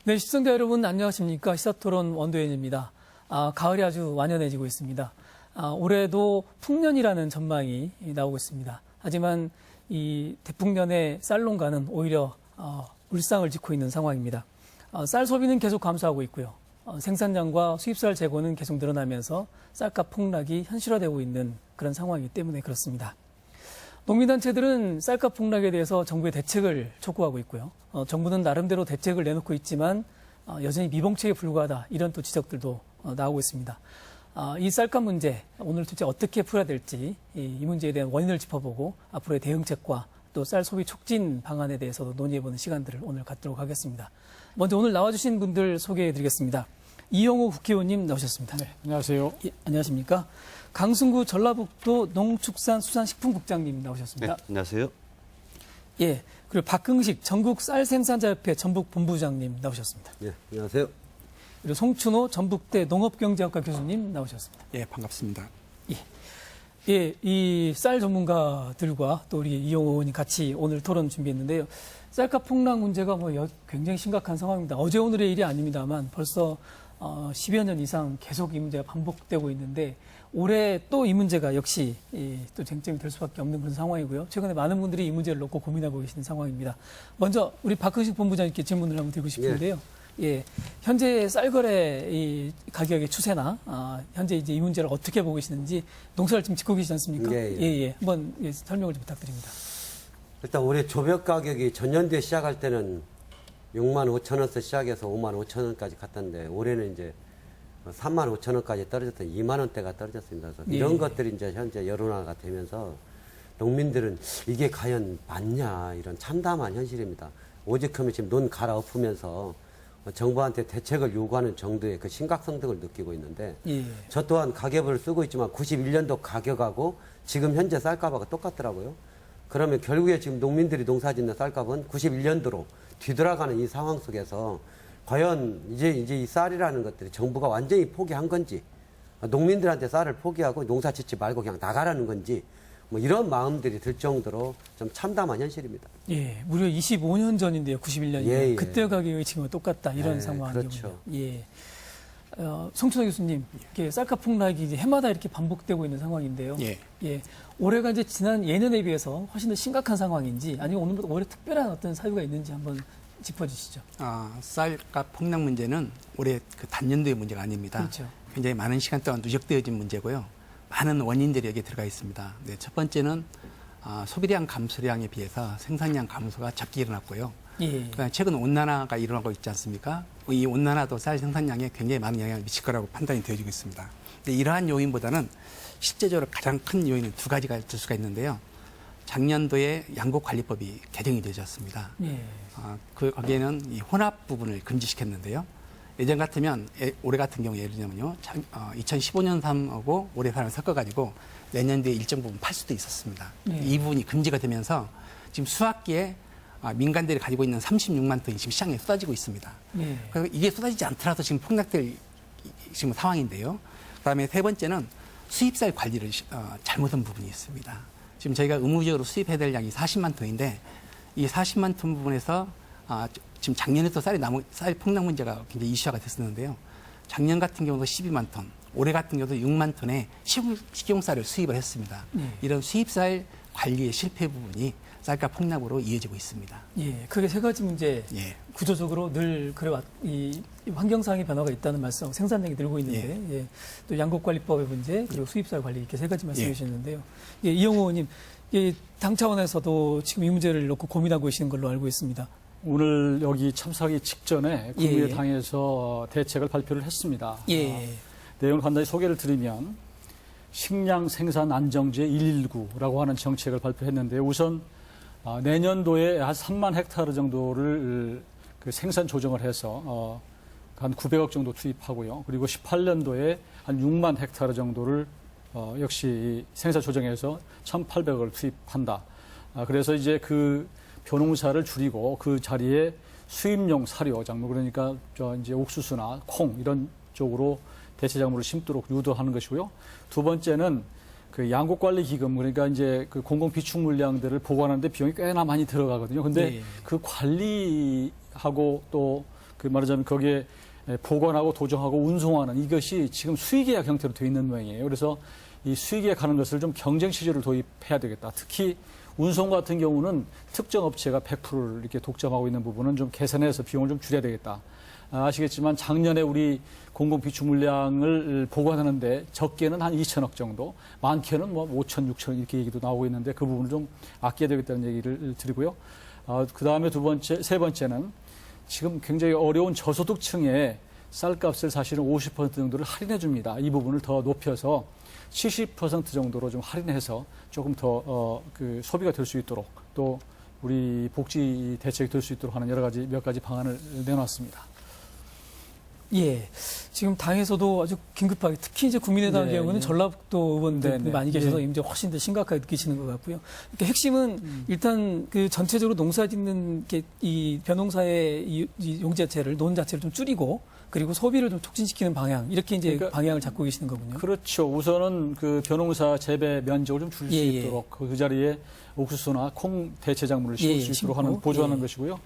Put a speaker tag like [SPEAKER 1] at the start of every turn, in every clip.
[SPEAKER 1] 네, 시청자 여러분 안녕하십니까? 시사토론 원도현입니다. 가을이 아주 완연해지고 있습니다. 올해도 풍년이라는 전망이 나오고 있습니다. 하지만 이 대풍년의 쌀농가는 오히려 울상을 짓고 있는 상황입니다. 쌀 소비는 계속 감소하고 있고요. 생산량과 수입쌀 재고는 계속 늘어나면서 쌀값 폭락이 현실화되고 있는 그런 상황이기 때문에 그렇습니다. 농민단체들은 쌀값 폭락에 대해서 정부의 대책을 촉구하고 있고요. 정부는 나름대로 대책을 내놓고 있지만 여전히 미봉책에 불과하다 이런 또 지적들도 나오고 있습니다. 이 쌀값 문제 오늘 도대체 어떻게 풀어야 될지 이 문제에 대한 원인을 짚어보고 앞으로의 대응책과 또 쌀 소비 촉진 방안에 대해서도 논의해보는 시간들을 오늘 갖도록 하겠습니다. 먼저 오늘 나와주신 분들 소개해드리겠습니다. 이용호 국회의원님 나오셨습니다.
[SPEAKER 2] 네, 안녕하세요.
[SPEAKER 1] 예, 안녕하십니까. 강승구 전라북도 농축산수산식품국장님 나오셨습니다.
[SPEAKER 3] 네, 안녕하세요.
[SPEAKER 1] 예, 그리고 박흥식 전국 쌀생산자협회 전북본부장님 나오셨습니다.
[SPEAKER 3] 네, 안녕하세요.
[SPEAKER 1] 그리고 송춘호 전북대 농업경제학과 교수님 나오셨습니다.
[SPEAKER 2] 예, 반갑습니다.
[SPEAKER 1] 예, 이 쌀 전문가들과 또 우리 이용호 의원이 같이 오늘 토론 준비했는데요. 쌀값 폭락 문제가 굉장히 심각한 상황입니다. 어제 오늘의 일이 아닙니다만 벌써 10여 년 이상 계속 이 문제가 반복되고 있는데 올해 또 이 문제가 역시 또 쟁점이 될 수밖에 없는 그런 상황이고요. 최근에 많은 분들이 이 문제를 놓고 고민하고 계시는 상황입니다. 먼저 우리 박흥식 본부장님께 질문을 한번 드리고 싶은데요. 예, 현재 쌀거래 이 가격의 추세나 현재 이제 이 문제를 어떻게 보고 계시는지 농사를 지금 짓고 계시지 않습니까? 예. 한번 설명을 좀 부탁드립니다.
[SPEAKER 3] 일단 올해 조벽 가격이 전년도에 시작할 때는 6만 5천 원에서 시작해서 5만 5천 원까지 갔던데 올해는 이제 3만 5천 원까지 떨어졌던 2만 원대가 떨어졌습니다. 그래서 이런 것들이 이제 현재 여론화가 되면서 농민들은 이게 과연 맞냐 이런 참담한 현실입니다. 오죽하면 지금 논 갈아엎으면서 정부한테 대책을 요구하는 정도의 그 심각성 등을 느끼고 있는데 저 또한 가계부를 쓰고 있지만 91년도 가격하고 지금 현재 쌀값하고 똑같더라고요. 그러면 결국에 지금 농민들이 농사짓는 쌀값은 91년도로 뒤돌아가는 이 상황 속에서 과연 이제 이 쌀이라는 것들이 정부가 완전히 포기한 건지 농민들한테 쌀을 포기하고 농사 짓지 말고 그냥 나가라는 건지 뭐 이런 마음들이 들 정도로 좀 참담한 현실입니다.
[SPEAKER 1] 예, 무려 25년 전인데요, 91년이면.
[SPEAKER 3] 예.
[SPEAKER 1] 그때 가격이 지금 똑같다, 이런 상황이군요.
[SPEAKER 3] 그렇죠.
[SPEAKER 1] 예. 송춘호 교수님, 쌀값 폭락이 이제 해마다 이렇게 반복되고 있는 상황인데요. 예. 올해가 이제 지난 예년에 비해서 훨씬 더 심각한 상황인지 아니면 오늘보다 오히려 특별한 어떤 사유가 있는지 한번 짚어주시죠.
[SPEAKER 2] 쌀값 폭락 문제는 올해 그 단년도의 문제가 아닙니다.
[SPEAKER 1] 그렇죠.
[SPEAKER 2] 굉장히 많은 시간 동안 누적되어진 문제고요. 많은 원인들이 여기에 들어가 있습니다. 네, 첫 번째는 소비량 감소량에 비해서 생산량 감소가 적게 일어났고요. 그러니까 최근 온난화가 일어나고 있지 않습니까? 이 온난화도 쌀 생산량에 굉장히 많은 영향을 미칠 거라고 판단이 되어지고 있습니다. 근데 이러한 요인보다는 실제적으로 가장 큰 요인은 두 가지가 있을 수가 있는데요. 작년도에 양곡관리법이 개정이 되었습니다. 거기에는 이 혼합 부분을 금지시켰는데요. 예전 같으면 올해 같은 경우 예를 들면요, 2015년3하고 올해 산을 섞어가지고 내년도에 일정 부분 팔 수도 있었습니다. 이 부분이 금지가 되면서 지금 수학기에 민간들이 가지고 있는 36만 톤이 지금 시장에 쏟아지고 있습니다. 그래서 이게 쏟아지지 않더라도 지금 폭락될 지금 상황인데요. 그다음에 세 번째는 수입쌀 관리를 잘못한 부분이 있습니다. 지금 저희가 의무적으로 수입해야 될 양이 40만 톤인데 이 40만 톤 부분에서 지금 작년에도 쌀 폭락 문제가 굉장히 이슈화가 됐었는데요. 작년 같은 경우도 12만 톤, 올해 같은 경우도 6만 톤의 식용쌀을 수입을 했습니다. 이런 수입쌀 관리의 실패 부분이 쌀값 폭락으로 이어지고 있습니다.
[SPEAKER 1] 예, 크게 세 가지 문제. 구조적으로 늘 이 환경상의 변화가 있다는 말씀, 생산량이 늘고 있는데, 또 양곡관리법의 문제, 그리고 수입쌀 관리 이렇게 세 가지 말씀해 주셨는데요. 이용호 의원님, 당 차원에서도 지금 이 문제를 놓고 고민하고 계시는 걸로 알고 있습니다.
[SPEAKER 4] 오늘 여기 참석하기 직전에 국민의당에서 대책을 발표를 했습니다. 내용을 간단히 소개를 드리면 식량 생산 안정제 119라고 하는 정책을 발표했는데 우선 내년도에 한 3만 헥타르 정도를 그 생산 조정을 해서 한 900억 정도 투입하고요. 그리고 18년도에 한 6만 헥타르 정도를 역시 생산 조정해서 1,800억을 투입한다. 그래서 이제 그 벼농사를 줄이고 그 자리에 수입용 사료 작물 그러니까 이제 옥수수나 콩 이런 쪽으로 대체 작물을 심도록 유도하는 것이고요. 두 번째는 그 양곡관리기금 그러니까 이제 그 공공비축 물량들을 보관하는데 비용이 꽤나 많이 들어가거든요. 근데 그 관리하고 또 그 말하자면 거기에 보관하고 도정하고 운송하는 이것이 지금 수의계약 형태로 되어 있는 모양이에요. 그래서 이 수의계약 하는 것을 좀 경쟁 체제를 도입해야 되겠다. 특히 운송 같은 경우는 특정 업체가 100%를 이렇게 독점하고 있는 부분은 좀 개선해서 비용을 좀 줄여야 되겠다. 아시겠지만 작년에 우리 공공비축 물량을 보관하는데 적게는 한 2천억 정도, 많게는 뭐 5천, 6천 이렇게 얘기도 나오고 있는데 그 부분을 좀 아껴야 되겠다는 얘기를 드리고요. 그 다음에 세 번째는 지금 굉장히 어려운 저소득층에 쌀값을 사실은 50% 정도를 할인해 줍니다. 이 부분을 더 높여서 70% 정도로 좀 할인해서 조금 더 그 소비가 될 수 있도록 또 우리 복지 대책이 될 수 있도록 하는 몇 가지 방안을 내놨습니다.
[SPEAKER 1] 예. 지금 당에서도 아주 긴급하게 특히 이제 국민의당 경우는 전라북도 의원들 많이 계셔서 이제 훨씬 더 심각하게 느끼시는 것 같고요. 그러니까 핵심은 일단 그 전체적으로 농사 짓는 이 벼농사의 이 용자체를 논 자체를 좀 줄이고 그리고 소비를 좀 촉진시키는 방향 이렇게 이제
[SPEAKER 4] 그러니까
[SPEAKER 1] 방향을 잡고 계시는 거군요.
[SPEAKER 4] 그렇죠. 우선은 그 벼농사 재배 면적을 좀 줄일 수 있도록 그 자리에 옥수수나 콩 대체 작물을 심을 수 있도록 하는 보조하는 것이고요.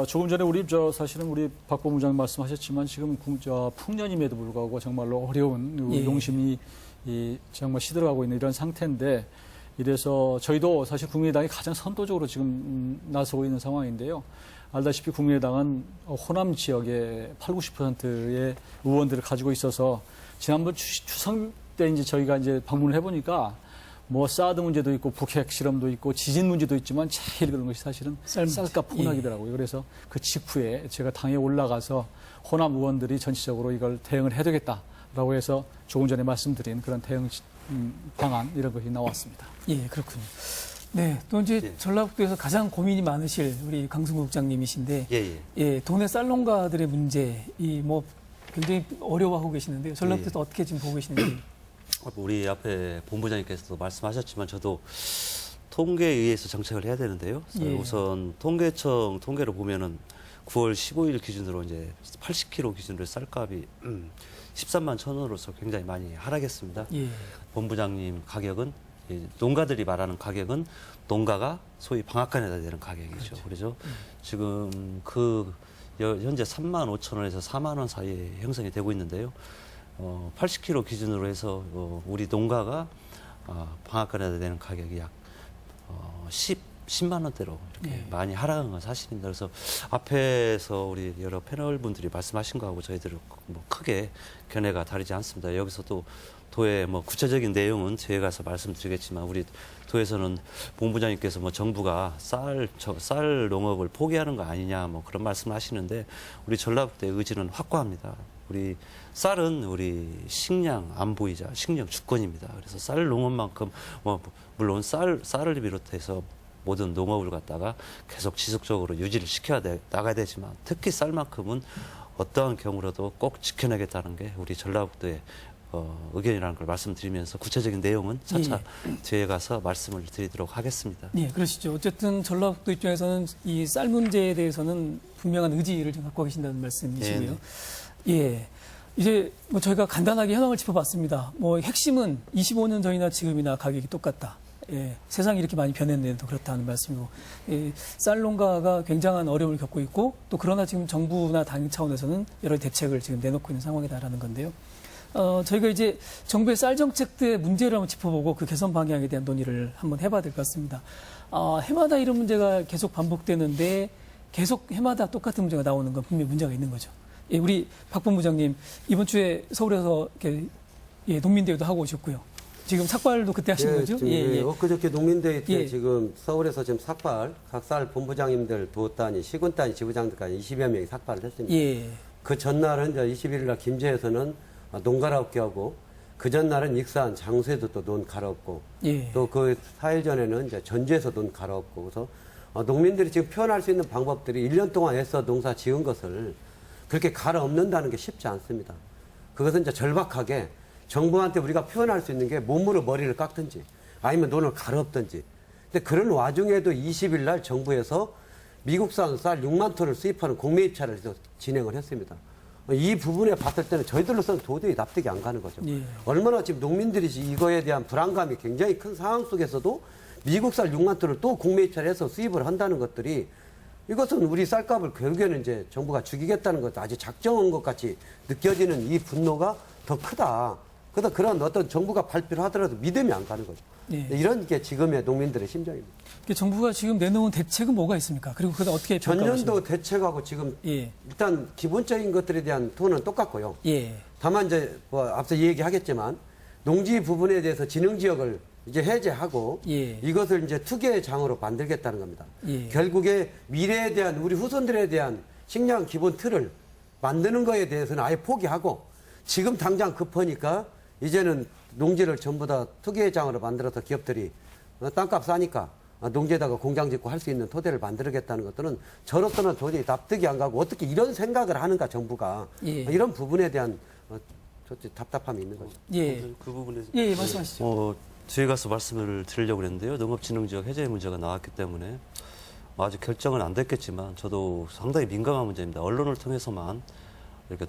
[SPEAKER 4] 조금 전에 사실은 우리 박 본부장 말씀하셨지만 지금 풍년임에도 불구하고 정말로 어려운 농심이 정말 시들어가고 있는 이런 상태인데 이래서 저희도 사실 국민의당이 가장 선도적으로 지금 나서고 있는 상황인데요. 알다시피 국민의당은 호남 지역의 80~90%의 의원들을 가지고 있어서 지난번 추석 때 이제 저희가 이제 방문을 해보니까 뭐 사드 문제도 있고 북핵 실험도 있고 지진 문제도 있지만 제일 그런 것이 사실은 쌀값 폭락이더라고요. 그래서 그 직후에 제가 당에 올라가서 호남 의원들이 전체적으로 이걸 대응을 해야 되겠다라고 해서 조금 전에 말씀드린 그런 대응 방안 이런 것이 나왔습니다.
[SPEAKER 1] 예, 그렇군요. 네, 또 이제 전라북도에서 가장 고민이 많으실 우리 강승구 국장님이신데, 도내 쌀농가들의 문제, 뭐 굉장히 어려워하고 계시는데요. 전라북도에서 어떻게 지금 보고 계시는지.
[SPEAKER 5] 우리 앞에 본부장님께서도 말씀하셨지만 저도 통계에 의해서 정책을 해야 되는데요. 우선 통계청 통계를 보면은 9월 15일 기준으로 이제 80kg 기준으로 쌀값이 13만 1,000원으로서 굉장히 많이 하락했습니다. 본부장님 가격은 농가들이 말하는 가격은 농가가 소위 방앗간에 다 되는 가격이죠. 그렇죠? 지금 현재 3만 5천 원에서 4만 원 사이에 형성이 되고 있는데요. 80kg 기준으로 해서 우리 농가가 방앗간에 되는 가격이 약 10만 원대로 이렇게 많이 하락한 건 사실입니다. 그래서 앞에서 우리 여러 패널 분들이 말씀하신 거하고 저희들은 뭐 크게 견해가 다르지 않습니다. 여기서 또 도의 뭐 구체적인 내용은 뒤에 가서 말씀드리겠지만 우리 도에서는 본부장님께서 뭐 정부가 쌀 농업을 포기하는 거 아니냐 뭐 그런 말씀을 하시는데 우리 전라북도의 의지는 확고합니다. 우리 쌀은 우리 식량 안보이자 식량 주권입니다. 그래서 쌀 농업만큼 뭐 물론 쌀을 비롯해서 모든 농업을 갖다가 계속 지속적으로 유지를 나가야 되지만 특히 쌀만큼은 어떠한 경우라도 꼭 지켜내겠다는 게 우리 전라북도의 의견이라는 걸 말씀드리면서 구체적인 내용은 차차 뒤에 가서 말씀을 드리도록 하겠습니다.
[SPEAKER 1] 네, 그러시죠. 어쨌든 전라북도 입장에서는 이 쌀 문제에 대해서는 분명한 의지를 좀 갖고 계신다는 말씀이시고요. 예. 이제 뭐 저희가 간단하게 현황을 짚어봤습니다. 뭐 핵심은 25년 전이나 지금이나 가격이 똑같다. 예, 세상이 이렇게 많이 변했는데도 그렇다는 말씀이고, 쌀 농가가 굉장한 어려움을 겪고 있고, 또 그러나 지금 정부나 당 차원에서는 여러 대책을 지금 내놓고 있는 상황이다라는 건데요. 저희가 이제 정부의 쌀 정책들의 문제를 한번 짚어보고 그 개선 방향에 대한 논의를 한번 해봐야 될 것 같습니다. 해마다 이런 문제가 계속 반복되는데 계속 해마다 똑같은 문제가 나오는 건 분명히 문제가 있는 거죠. 예, 우리 박 본부장님 이번 주에 서울에서 이렇게 농민대회도 하고 오셨고요. 지금 삭발도 그때 하신 거죠?
[SPEAKER 3] 엊그저께 농민대회 때 지금 서울에서 지금 삭발 각 쌀 본부장님들 도 단위, 시군 단위, 지부장들까지 20여 명이 삭발을 했습니다. 그 전날은 이제 21일 날 김제에서는 논 갈아엎기 하고 그 전날은 익산 장수에도 또 논 갈아엎고 또 그 4일 전에는 이제 전주에서 논 갈아엎고 그래서 농민들이 지금 표현할 수 있는 방법들이 1년 동안 애써 농사 지은 것을 그렇게 갈아엎는다는 게 쉽지 않습니다. 그것은 이제 절박하게 정부한테 우리가 표현할 수 있는 게 몸으로 머리를 깎든지 아니면 논을 갈아엎든지. 근데 그런 와중에도 20일 날 정부에서 미국산 쌀 6만 톤을 수입하는 공매 입찰을 진행을 했습니다. 이 부분에 봤을 때는 저희들로서는 도저히 납득이 안 가는 거죠.
[SPEAKER 1] 예.
[SPEAKER 3] 얼마나 지금 농민들이 이거에 대한 불안감이 굉장히 큰 상황 속에서도 미국쌀 6만 톤을 또 국내 입찰해서 수입을 한다는 것들이 이것은 우리 쌀값을 결국에는 이제 정부가 죽이겠다는 것, 아주 작정한 것 같이 느껴지는 이 분노가 더 크다. 그래서 그런 어떤 정부가 발표를 하더라도 믿음이 안 가는 거죠.
[SPEAKER 1] 예.
[SPEAKER 3] 이런 게 지금의 농민들의 심정입니다.
[SPEAKER 1] 정부가 지금 내놓은 대책은 뭐가 있습니까? 그리고 그걸 어떻게
[SPEAKER 3] 전년도 대책하고 지금
[SPEAKER 1] 예.
[SPEAKER 3] 일단 기본적인 것들에 대한 톤은 똑같고요.
[SPEAKER 1] 예.
[SPEAKER 3] 다만 이제 뭐 앞서 얘기하겠지만 농지 부분에 대해서 진흥 지역을 이제 해제하고
[SPEAKER 1] 예.
[SPEAKER 3] 이것을 이제 투기의 장으로 만들겠다는 겁니다.
[SPEAKER 1] 예.
[SPEAKER 3] 결국에 미래에 대한 우리 후손들에 대한 식량 기본 틀을 만드는 거에 대해서는 아예 포기하고 지금 당장 급하니까 이제는 농지를 전부 다 투기의 장으로 만들어서 기업들이 땅값 싸니까 농지에다가 공장 짓고 할 수 있는 토대를 만들겠다는 것들은 저로서는 도저히 납득이 안 가고 어떻게 이런 생각을 하는가 정부가
[SPEAKER 1] 예.
[SPEAKER 3] 이런 부분에 대한 답답함이 있는 거죠.
[SPEAKER 1] 예.
[SPEAKER 5] 그 부분에
[SPEAKER 1] 예, 말씀하시죠.
[SPEAKER 5] 뒤에 가서 말씀을 드리려고 그랬는데요. 농업진흥지역 해제 문제가 나왔기 때문에 아직 결정은 안 됐겠지만 저도 상당히 민감한 문제입니다. 언론을 통해서만 이렇게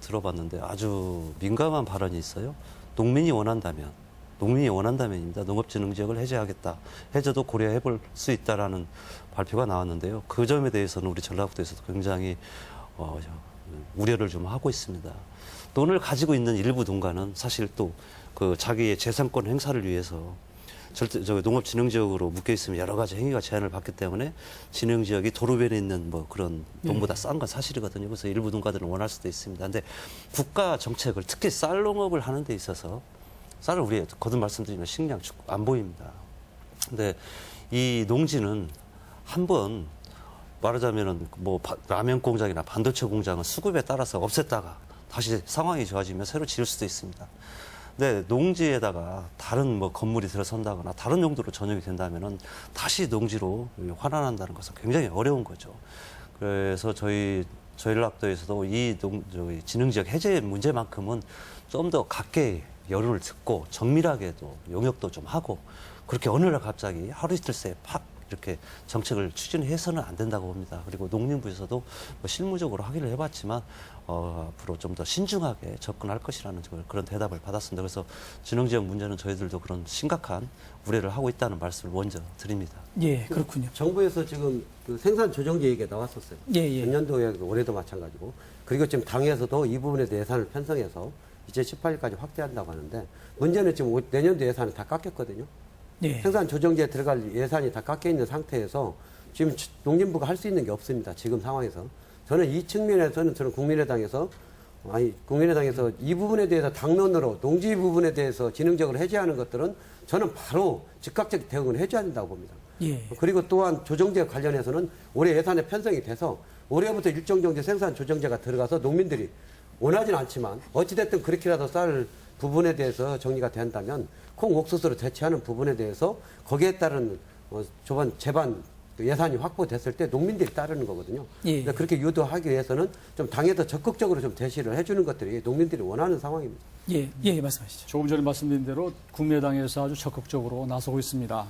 [SPEAKER 5] 들어봤는데 아주 민감한 발언이 있어요. 농민이 원한다면입니다. 농업진흥지역을 해제하겠다. 해제도 고려해 볼 수 있다라는 발표가 나왔는데요. 그 점에 대해서는 우리 전라북도에서도 굉장히 우려를 좀 하고 있습니다. 돈을 가지고 있는 일부 농가는 사실 또 그 자기의 재산권 행사를 위해서 농업진흥지역으로 묶여 있으면 여러 가지 행위가 제한을 받기 때문에 진흥지역이 도로변에 있는 뭐 그런 돈보다 싼 건 사실이거든요. 그래서 일부 농가들은 원할 수도 있습니다. 근데 국가 정책을 특히 쌀 농업을 하는 데 있어서 쌀을 우리 거듭 말씀드리면 식량 안 보입니다. 근데 이 농지는 한번 말하자면은 뭐 라면 공장이나 반도체 공장은 수급에 따라서 없앴다가 다시 상황이 좋아지면 새로 지을 수도 있습니다. 근데 농지에다가 다른 뭐 건물이 들어선다거나 다른 용도로 전용이 된다면은 다시 농지로 환원한다는 것은 굉장히 어려운 거죠. 그래서 저희 전라북도에서도 이 진흥지역 해제 문제만큼은 좀 더 가까이 여론을 듣고 정밀하게도 용역도 좀 하고 그렇게 어느 날 갑자기 하루 이틀 새에 팍 이렇게 정책을 추진해서는 안 된다고 봅니다. 그리고 농림부에서도 뭐 실무적으로 확인을 해봤지만 앞으로 좀 더 신중하게 접근할 것이라는 그런 대답을 받았습니다. 그래서 진흥지역 문제는 저희들도 그런 심각한 우려를 하고 있다는 말씀을 먼저 드립니다.
[SPEAKER 1] 예, 그렇군요.
[SPEAKER 3] 정부에서 지금 그 생산 조정제 얘기가 나왔었어요.
[SPEAKER 1] 예.
[SPEAKER 3] 전년도에 올해도 마찬가지고. 그리고 지금 당에서도 이 부분에 대해 예산을 편성해서 2018년까지 확대한다고 하는데 문제는 지금 내년도 예산은 다 깎였거든요.
[SPEAKER 1] 예.
[SPEAKER 3] 생산 조정제에 들어갈 예산이 다 깎여 있는 상태에서 지금 농림부가 할 수 있는 게 없습니다. 지금 상황에서. 저는 이 측면에서는 저는 국민의당에서 이 부분에 대해서 당론으로 농지 부분에 대해서 진흥적으로 해제하는 것들은 저는 바로 즉각적 대응을 해줘야 된다고 봅니다.
[SPEAKER 1] 예.
[SPEAKER 3] 그리고 또한 조정제 관련해서는 올해 예산에 편성이 돼서 올해부터 일정 정도 생산 조정제가 들어가서 농민들이 원하진 않지만 어찌됐든 그렇게라도 쌀 부분에 대해서 정리가 된다면 콩, 옥수수로 대체하는 부분에 대해서 거기에 따른 제반 예산이 확보됐을 때 농민들이 따르는 거거든요.
[SPEAKER 1] 예.
[SPEAKER 3] 그렇게 유도하기 위해서는 좀 당에서 적극적으로 좀 대시를 해주는 것들이 농민들이 원하는 상황입니다.
[SPEAKER 1] 예, 말씀하시죠.
[SPEAKER 4] 조금 전에 말씀드린 대로 국민의당에서 아주 적극적으로 나서고 있습니다.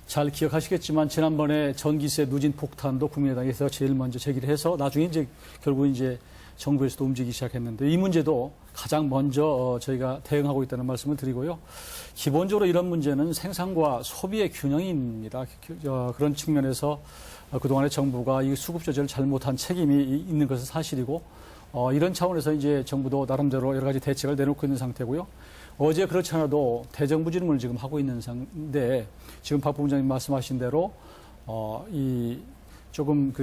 [SPEAKER 4] 잘 기억하시겠지만 지난번에 전기세 누진 폭탄도 국민의당에서 제일 먼저 제기를 해서 나중에 결국 정부에서도 움직이기 시작했는데 이 문제도 가장 먼저 저희가 대응하고 있다는 말씀을 드리고요. 기본적으로 이런 문제는 생산과 소비의 균형입니다. 그런 측면에서 그동안에 정부가 이 수급 조절을 잘못한 책임이 있는 것은 사실이고 이런 차원에서 이제 정부도 나름대로 여러 가지 대책을 내놓고 있는 상태고요. 어제 그렇지 않아도 대정부질문을 지금 하고 있는 상태인데 지금 박 부부장님 말씀하신 대로 조금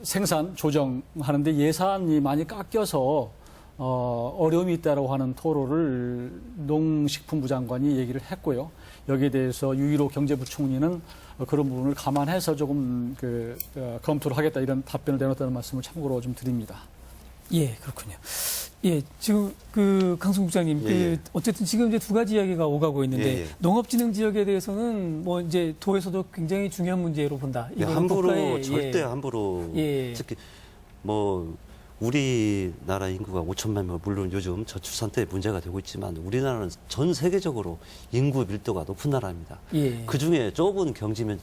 [SPEAKER 4] 생산 조정하는데 예산이 많이 깎여서 어려움이 있다라고 하는 토로를 농식품부 장관이 얘기를 했고요. 여기에 대해서 유일호 경제부총리는 그런 부분을 감안해서 조금 검토를 하겠다 이런 답변을 내놨다는 말씀을 참고로 좀 드립니다.
[SPEAKER 1] 예, 그렇군요. 예, 지금 강승 국장님, 어쨌든 지금 이제 두 가지 이야기가 오가고 있는데 농업진흥 지역에 대해서는 뭐 이제 도에서도 굉장히 중요한 문제로 본다.
[SPEAKER 5] 절대 함부로 특히 뭐 우리나라 인구가 5천만 명, 물론 요즘 저출산 때문에 문제가 되고 있지만 우리나라는 전 세계적으로 인구 밀도가 높은 나라입니다. 그 중에 좁은 경지면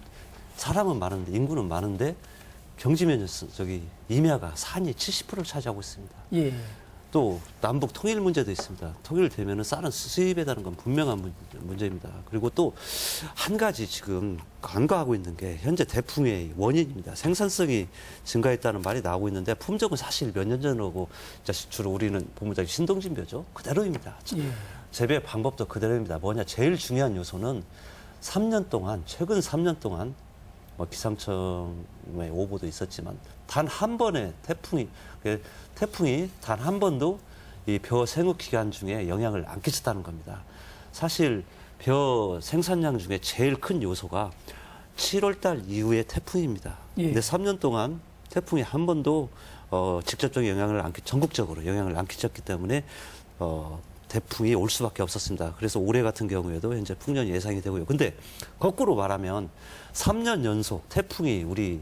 [SPEAKER 5] 사람은 많은데 인구는 많은데 경지면 임야가 산이 70%를 차지하고 있습니다. 또 남북 통일 문제도 있습니다. 통일되면은 쌀은 수입에 대한 건 분명한 문제입니다. 그리고 또 한 가지 지금 간과하고 있는 게 현재 대풍의 원인입니다. 생산성이 증가했다는 말이 나오고 있는데 품종은 사실 몇 년 전하고 주로 우리는 본부장이 신동진벼죠. 그대로입니다.
[SPEAKER 1] 예.
[SPEAKER 5] 재배 방법도 그대로입니다. 뭐냐 제일 중요한 요소는 3년 동안 최근 3년 동안 뭐 기상청의 오보도 있었지만 단 한 번의 태풍이 단 한 번도 이 벼 생육 기간 중에 영향을 안 끼쳤다는 겁니다. 사실 벼 생산량 중에 제일 큰 요소가 7월 달 이후의 태풍입니다.
[SPEAKER 1] 예.
[SPEAKER 5] 근데 3년 동안 태풍이 한 번도 직접적인 전국적으로 영향을 안 끼쳤기 때문에 태풍이 올 수밖에 없었습니다. 그래서 올해 같은 경우에도 현재 풍년이 예상이 되고요. 근데 거꾸로 말하면 3년 연속 태풍이 우리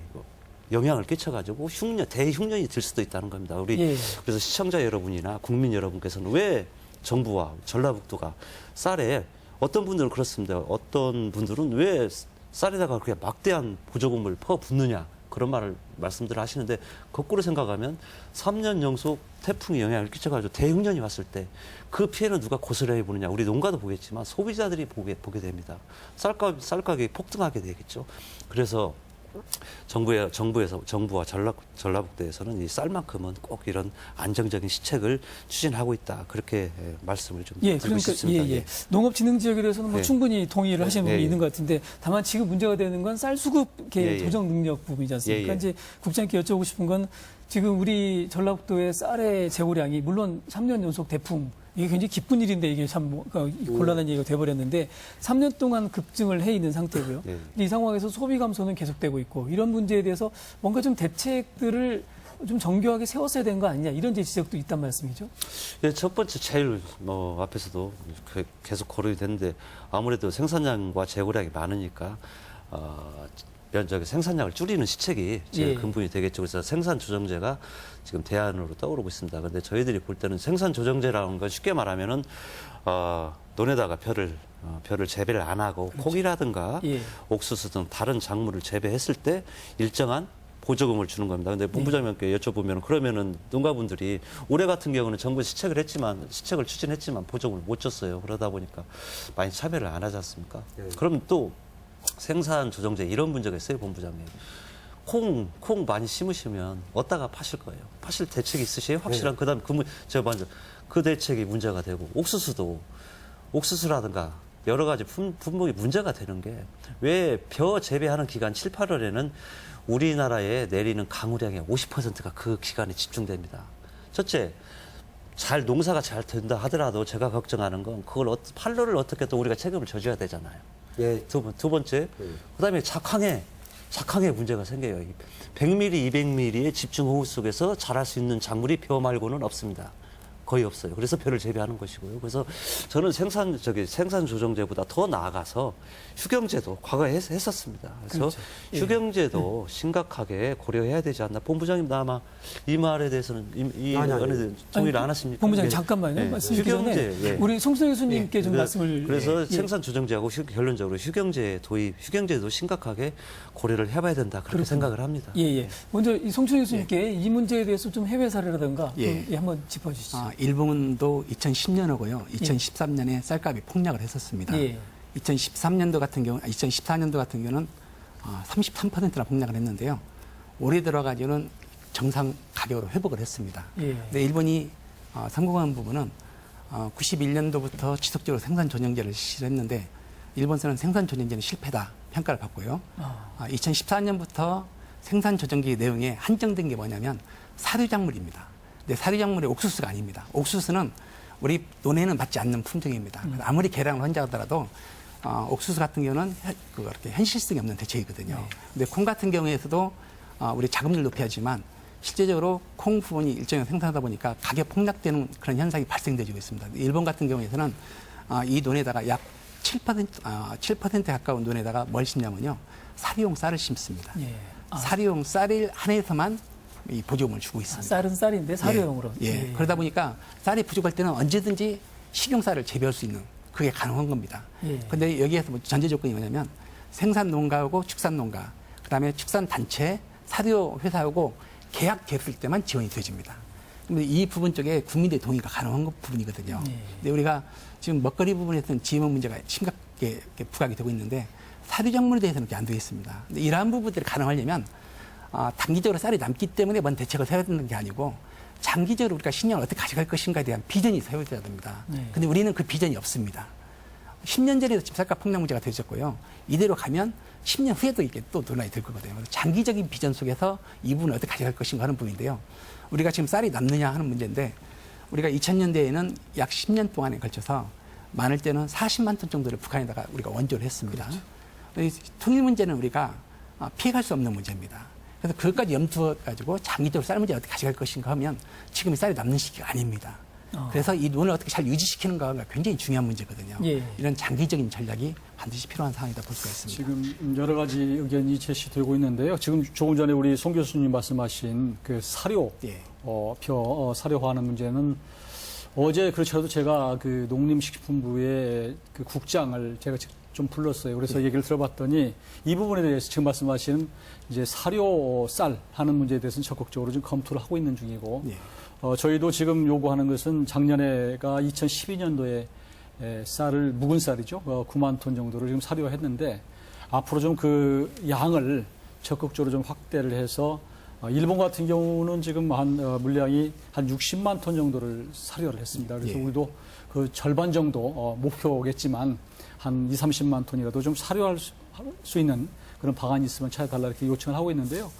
[SPEAKER 5] 영향을 끼쳐가지고 대흉년이 될 수도 있다는 겁니다.
[SPEAKER 1] 예.
[SPEAKER 5] 그래서 시청자 여러분이나 국민 여러분께서는 왜 정부와 전라북도가 쌀에 어떤 분들은 그렇습니다. 어떤 분들은 왜 쌀에다가 그렇게 막대한 보조금을 퍼붓느냐 그런 말씀들을 하시는데 거꾸로 생각하면 3년 연속 태풍이 영향을 끼쳐가지고 대흉년이 왔을 때 그 피해는 누가 고스란히 보느냐 우리 농가도 보겠지만 소비자들이 보게 됩니다. 쌀 가격이 폭등하게 되겠죠. 그래서 정부와 전라북도에서는 이 쌀만큼은 꼭 이런 안정적인 시책을 추진하고 있다. 그렇게 말씀을 좀 드리고 싶습니다.
[SPEAKER 1] 예. 농업진흥지역에 대해서는 뭐
[SPEAKER 5] 네.
[SPEAKER 1] 충분히 동의를 하시는 부분이
[SPEAKER 5] 예.
[SPEAKER 1] 있는 것 같은데 다만 지금 문제가 되는 건 쌀 수급 조정 능력 부분이지 않습니까?
[SPEAKER 5] 예.
[SPEAKER 1] 이제 국장님께 여쭤보고 싶은 건 지금 우리 전라북도의 쌀의 재고량이 물론 3년 연속 태풍 이게 굉장히 기쁜 일인데 이게 참 곤란한 얘기가 돼버렸는데 3년 동안 급증을 해 있는 상태고요.
[SPEAKER 5] 네.
[SPEAKER 1] 이 상황에서 소비 감소는 계속되고 있고 이런 문제에 대해서 뭔가 좀 대책들을 좀 정교하게 세웠어야 되는 거 아니냐 이런 지적도 있단 말씀이죠.
[SPEAKER 5] 예, 첫 번째 제일 앞에서도 계속 거론이 됐는데 아무래도 생산량과 재고량이 많으니까 생산량을 줄이는 시책이 제일 근본이 되겠죠. 그래서 생산 조정제가 지금 대안으로 떠오르고 있습니다. 그런데 저희들이 볼 때는 생산 조정제라는 건 쉽게 말하면은 논에다가 벼를 재배를 안 하고
[SPEAKER 1] 그렇죠.
[SPEAKER 5] 콩이라든가 옥수수 등 다른 작물을 재배했을 때 일정한 보조금을 주는 겁니다. 근데 본부장님께 여쭤보면 그러면은 농가분들이 올해 같은 경우는 정부 시책을 추진했지만 보조금을 못 줬어요. 그러다 보니까 많이 참여를 안 하지 않습니까? 그럼 또 생산 조정제 이런 문제가 있어요, 본부장님. 콩 많이 심으시면 어디다가 파실 거예요? 파실 대책이 있으세요? 확실한 그다음 그 대책이 문제가 되고 옥수수라든가 여러 가지 품목이 문제가 되는 게 왜 벼 재배하는 기간 7, 8월에는 우리나라에 내리는 강우량의 50%가 그 기간에 집중됩니다. 첫째, 농사가 잘 된다 하더라도 제가 걱정하는 건 그걸 판로를 어떻게 또 우리가 책임을 져줘야 되잖아요.
[SPEAKER 3] 예.
[SPEAKER 5] 두 번째, 그다음에 작황에 문제가 생겨요. 100mm, 200mm의 집중호우 속에서 자랄 수 있는 작물이 벼 말고는 없습니다. 거의 없어요. 그래서 벼를 재배하는 것이고요. 그래서 저는 생산 조정제보다 더 나아가서 휴경제도 과거에 했었습니다. 그래서
[SPEAKER 1] 그렇죠.
[SPEAKER 5] 휴경제도 심각하게 고려해야 되지 않나. 본부장님도 아마 이 말에 대해서는 동의를 안 하십니까?
[SPEAKER 1] 본부장님 잠깐만요. 말씀드리기 전에 우리 송순 교수님께 좀 말씀을.
[SPEAKER 5] 그래서 생산 조정제하고 결론적으로 휴경제도 심각하게 고려를 해봐야 된다. 그렇게 생각을 합니다.
[SPEAKER 1] 먼저 이 송춘 교수님께 이 문제에 대해서 좀 해외 사례라든가 한번 짚어주시죠.
[SPEAKER 2] 일본도 2010년하고요. 2013년에 쌀값이 폭락을 했었습니다. 2014년도 같은 경우는 33%나 폭락을 했는데요. 올해 들어가지고는 정상 가격으로 회복을 했습니다. 근데 일본이 성공한 부분은 91년도부터 지속적으로 생산 조정제를 실시했는데 일본에서는 생산 조정제는 실패다 평가를 받고요. 2014년부터 생산 조정제 내용에 한정된 게 뭐냐면 사료작물입니다. 근데 사료작물이 옥수수가 아닙니다. 옥수수는 우리 논에는 맞지 않는 품종입니다. 아무리 개량을 한다 하더라도 옥수수 같은 경우는 그렇게 현실성이 없는 대책이거든요. 근데 콩 같은 경우에서도 우리 자급률 높여야지만 실제적으로 콩 부분이 일정히 생산하다 보니까 가격 폭락되는 그런 현상이 발생되고 있습니다. 일본 같은 경우에서는 이 논에다가 약 7% 가까운 논에다가 뭘 심냐면요. 사료용 쌀을 심습니다. 사료용 쌀을 한해서만 이 보조금을 주고 있습니다.
[SPEAKER 1] 쌀은 쌀인데 사료용으로.
[SPEAKER 2] 그러다 보니까 쌀이 부족할 때는 언제든지 식용쌀을 재배할 수 있는 그게 가능한 겁니다. 그런데 여기에서 전제 조건이 뭐냐면 생산 농가하고 축산 농가, 그다음에 축산 단체, 사료 회사하고 계약 됐을 때만 지원이 되어집니다. 근데 이 부분 쪽에 국민들의 동의가 가능한 부분이거든요. 근데 우리가 지금 먹거리 부분에서는 GMO 문제가 심각하게 이렇게 부각이 되고 있는데 사료작물에 대해서는 그렇게 안 되어 있습니다. 근데 이러한 부분들이 가능하려면 단기적으로 쌀이 남기 때문에 뭔 대책을 세워야 되는 게 아니고 장기적으로 우리가 식량을 어떻게 가져갈 것인가에 대한 비전이 세워져야 됩니다. 근데 우리는 그 비전이 없습니다. 10년 전에도 지금 쌀값 폭락 문제가 되셨고요. 이대로 가면 10년 후에도 이게 또 논란이 될 거거든요. 그래서 장기적인 비전 속에서 이 부분을 어떻게 가져갈 것인가 하는 부분인데요. 우리가 지금 쌀이 남느냐 하는 문제인데 우리가 2000년대에는 약 10년 동안에 걸쳐서 많을 때는 40만 톤 정도를 북한에다가 우리가 원조를 했습니다. 그렇죠. 통일 문제는 우리가 피해갈 수 없는 문제입니다. 그래서 그것까지 염두에 가지고 장기적으로 쌀 문제를 어떻게 가져갈 것인가 하면 지금 쌀이 남는 시기가 아닙니다. 그래서 이 논을 어떻게 잘 유지시키는가가 굉장히 중요한 문제거든요. 이런 장기적인 전략이 반드시 필요한 상황이다 볼 수가 있습니다.
[SPEAKER 4] 지금 여러 가지 의견이 제시되고 있는데요. 지금 조금 전에 우리 송 교수님 말씀하신 그 사료, 사료화하는 문제는 어제 그렇더라도 제가 그 농림식품부의 그 국장을 제가 좀 불렀어요. 그래서 얘기를 들어봤더니 이 부분에 대해서 지금 말씀하신 이제 사료 쌀 하는 문제에 대해서는 적극적으로 좀 검토를 하고 있는 중이고 저희도 지금 요구하는 것은 작년에가 2012년도에 쌀을 묵은 쌀이죠. 9만 톤 정도를 지금 사료했는데 앞으로 좀 그 양을 적극적으로 좀 확대를 해서 일본 같은 경우는 지금 물량이 한 60만 톤 정도를 사료를 했습니다. 그래서 우리도 그 절반 정도 목표겠지만 한 20, 30만 톤이라도 좀 사료할 수 있는 그런 방안이 있으면 찾아달라 이렇게 요청을 하고 있는데요.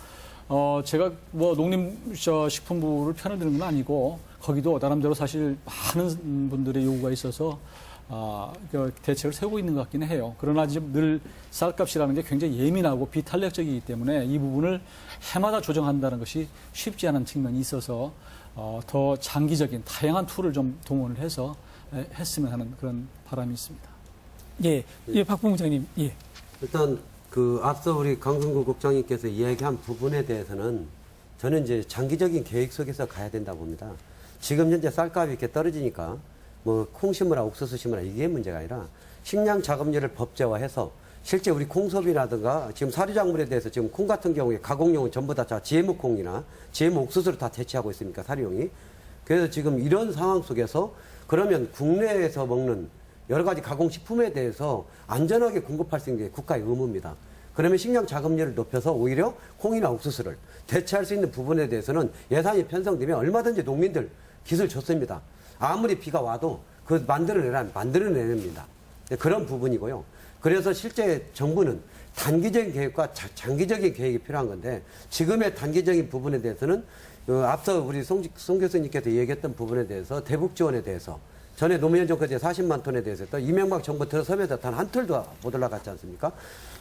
[SPEAKER 4] 제가 뭐 농림식품부를 편을 드는 건 아니고 거기도 나름대로 사실 많은 분들의 요구가 있어서 그 대책을 세우고 있는 것 같기는 해요. 그러나 지금 늘 쌀값이라는 게 굉장히 예민하고 비탄력적이기 때문에 이 부분을 해마다 조정한다는 것이 쉽지 않은 측면이 있어서 더 장기적인 다양한 툴을 좀 동원을 해서 했으면 하는 그런 바람이 있습니다.
[SPEAKER 1] 박 본부장님.
[SPEAKER 3] 일단 그 앞서 우리 강승구 국장님께서 이야기한 부분에 대해서는 저는 이제 장기적인 계획 속에서 가야 된다고 봅니다. 지금 현재 쌀값이 이렇게 떨어지니까 뭐 콩 심으라 옥수수 심으라 이게 문제가 아니라 식량 작업률을 법제화해서 실제 우리 콩 소비라든가 지금 사료작물에 대해서 지금 콩 같은 경우에 가공용은 전부 다 GMO 콩이나 GMO 옥수수를 다 대체하고 있으니까 사료용이. 그래서 지금 이런 상황 속에서 그러면 국내에서 먹는 여러 가지 가공식품에 대해서 안전하게 공급할 수 있는 게 국가의 의무입니다. 그러면 식량 작업률을 높여서 오히려 콩이나 옥수수를 대체할 수 있는 부분에 대해서는 예산이 편성되면 얼마든지 농민들 기술 좋습니다. 아무리 비가 와도 그 만들어내랍니다. 그런 부분이고요. 그래서 실제 정부는 단기적인 계획과 장기적인 계획이 필요한 건데 지금의 단기적인 부분에 대해서는 앞서 우리 송 교수님께서 얘기했던 부분에 대해서 대북 지원에 대해서 전에 노무현 정권 때 40만 톤에 대해서 또 이명박 정부 들어서면서 단 한 톨도 못 올라갔지 않습니까?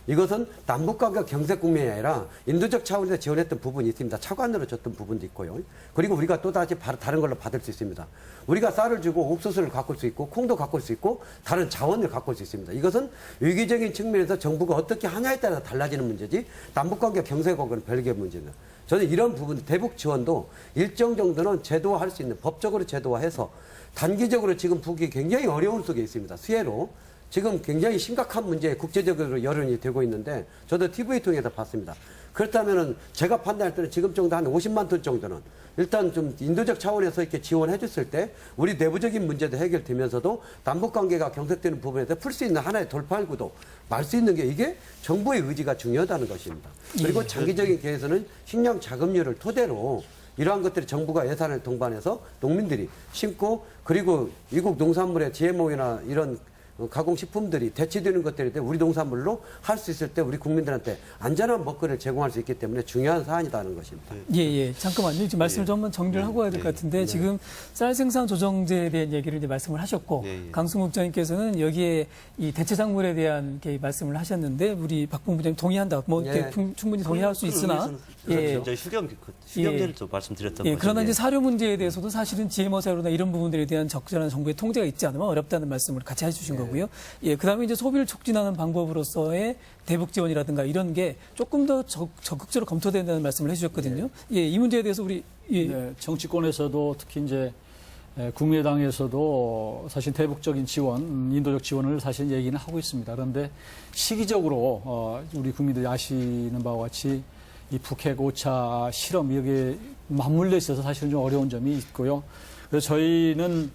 [SPEAKER 3] 이것은 남북관계 경제 국면이 아니라 인도적 차원에서 지원했던 부분이 있습니다. 차관으로 줬던 부분도 있고요. 그리고 우리가 또다시 다른 걸로 받을 수 있습니다. 우리가 쌀을 주고 옥수수를 가꿀 수 있고 콩도 가꿀 수 있고 다른 자원을 가꿀 수 있습니다. 이것은 위기적인 측면에서 정부가 어떻게 하냐에 따라 달라지는 문제지 남북관계 경제국은 별개의 문제입니다. 저는 이런 부분 대북 지원도 일정 정도는 제도화할 수 있는 법적으로 제도화해서 단기적으로 지금 북이 굉장히 어려운 속에 있습니다. 수혜로. 지금 굉장히 심각한 문제에 국제적으로 여론이 되고 있는데 저도 TV 통해서 봤습니다. 그렇다면은 제가 판단할 때는 지금 정도 한 50만 톤 정도는 일단 좀 인도적 차원에서 이렇게 지원해 줬을 때 우리 내부적인 문제도 해결되면서도 남북 관계가 경색되는 부분에서 풀 수 있는 하나의 돌파구도 말 수 있는 게 이게 정부의 의지가 중요하다는 것입니다. 그리고 장기적인 계획에서는 식량 자급률을 토대로 이러한 것들이 정부가 예산을 동반해서 농민들이 심고 그리고 미국 농산물의 GMO나 이런 가공식품들이 대체되는 것들에 대해 우리 농산물로 할 수 있을 때 우리 국민들한테 안전한 먹거리를 제공할 수 있기 때문에 중요한 사안이라는 것입니다.
[SPEAKER 1] 잠깐만요. 지금 말씀을 좀 정리를 하고 가야 될 것 같은데 지금 쌀 생산 조정제에 대한 얘기를 이제 말씀을 하셨고 강승국 국장님께서는 여기에 이 대체작물에 대한 말씀을 하셨는데 우리 박 본부장님 동의한다. 뭐 이렇게 충분히 동의할 수 있으나
[SPEAKER 5] 이제 휴경제를 또 말씀드렸던 거죠.
[SPEAKER 1] 그러나 이제 사료 문제에 대해서도 사실은 GMO 사료나 이런 부분들에 대한 적절한 정부의 통제가 있지 않으면 어렵다는 말씀을 같이 해주신 거고요. 그다음에 이제 소비를 촉진하는 방법으로서의 대북 지원이라든가 이런 게 조금 더 적극적으로 검토된다는 말씀을 해주셨거든요. 이 문제에 대해서 우리
[SPEAKER 4] 정치권에서도 특히 이제 국민의당에서도 사실 대북적인 지원, 인도적 지원을 사실 얘기는 하고 있습니다. 그런데 시기적으로 우리 국민들이 아시는 바와 같이 이 북핵 오차 실험 여기에 맞물려 있어서 사실은 좀 어려운 점이 있고요. 그래서 저희는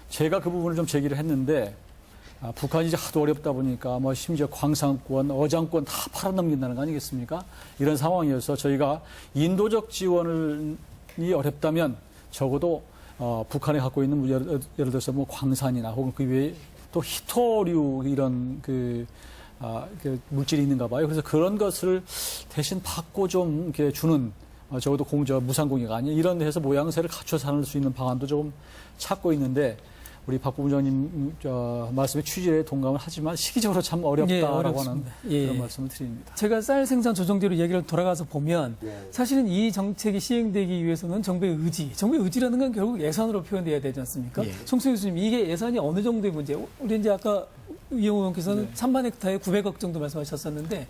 [SPEAKER 4] 제가 그 부분을 좀 제기를 했는데 북한이 이제 하도 어렵다 보니까 뭐 심지어 광산권, 어장권 다 팔아넘긴다는 거 아니겠습니까? 이런 상황이어서 저희가 인도적 지원이 어렵다면 적어도 북한이 갖고 있는 예를 들어서 뭐 광산이나 혹은 그 외에 또 히토류 이런 그 물질이 있는가 봐요. 그래서 그런 것을 대신 받고 좀 이렇게 주는 적어도 무상공개가 아닌 이런 데서 모양새를 갖춰 살릴 수 있는 방안도 조금 찾고 있는데 우리 박 부부장님 말씀에 취지에 동감을 하지만 시기적으로 참 어렵다라고 하는 그런 말씀을 드립니다.
[SPEAKER 1] 제가 쌀 생산 조정제로 얘기를 돌아가서 보면 사실은 이 정책이 시행되기 위해서는 정부의 의지라는 건 결국 예산으로 표현돼야 되지 않습니까? 송수 교수님, 이게 예산이 어느 정도의 문제? 우리 이제 아까 이영호 의원께서는 3만 헥타에 900억 정도 말씀하셨었는데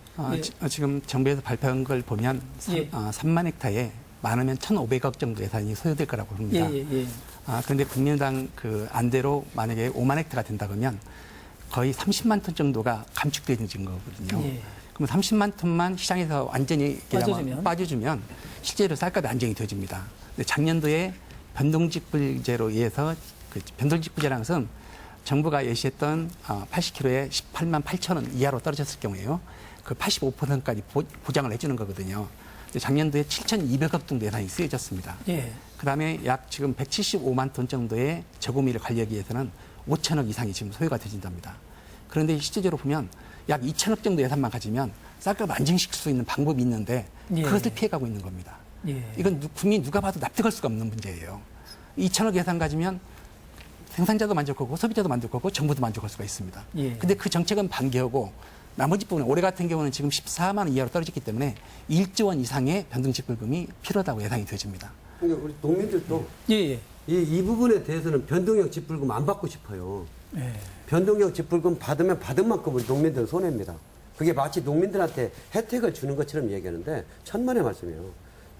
[SPEAKER 2] 지금 정부에서 발표한 걸 보면 3만 헥타에 많으면 1,500억 정도 예산이 소요될 거라고 봅니다. 그런데 국민의당 그 안대로 만약에 5만 헥타가 된다 그러면 거의 30만 톤 정도가 감축되어진 거거든요. 그럼 30만 톤만 시장에서 완전히 빠져주면 실제로 쌀값이 안정이 되어집니다. 근데 작년도에 변동직불제로 의해서 그 변동직불제라는 것은 정부가 예시했던 80kg에 18만 8천 원 이하로 떨어졌을 경우에요. 그 85%까지 보장을 해주는 거거든요. 작년도에 7,200억 정도 예산이 쓰여졌습니다. 그다음에 약 지금 175만 톤 정도의 저고밀을 관리하기 위해서는 5천억 이상이 지금 소요가 되진답니다. 그런데 실제적으로 보면 약 2천억 정도 예산만 가지면 쌀값 안정시킬 수 있는 방법이 있는데 그것을 피해가고 있는 겁니다. 이건 국민 누가 봐도 납득할 수가 없는 문제예요. 2천억 예산 가지면 생산자도 만족하고 소비자도 만족하고 정부도 만족할 수가 있습니다. 근데 그 정책은 반개하고 나머지 부분은 올해 같은 경우는 지금 14만 원 이하로 떨어졌기 때문에 1조 원 이상의 변동직불금이 필요하다고 예상이 되어집니다.
[SPEAKER 3] 그러니까 우리 농민들도 이 부분에 대해서는 변동형 직불금 안 받고 싶어요. 변동형 직불금 받으면 받은 만큼 우리 농민들은 손해입니다. 그게 마치 농민들한테 혜택을 주는 것처럼 얘기하는데 천만의 말씀이에요.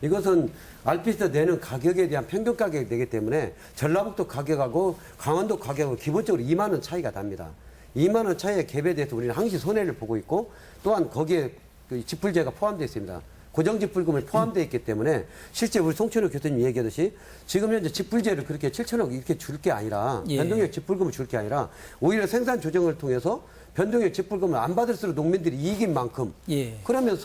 [SPEAKER 3] 이것은 알피스에서 내는 가격에 대한 평균 가격이 되기 때문에 전라북도 가격하고 강원도 가격하고 기본적으로 2만 원 차이가 납니다. 2만 원 차이의 갭에 대해서 우리는 항시 손해를 보고 있고 또한 거기에 그 직불제가 포함되어 있습니다. 고정직불금이 포함되어 있기 때문에 실제 우리 송춘호 교수님 얘기하듯이 지금 현재 직불제를 그렇게 7천억 이렇게 줄 게 아니라 변동형 직불금을 줄 게 아니라 오히려 생산 조정을 통해서 변동형 직불금을 안 받을수록 농민들이 이익인 만큼 그러면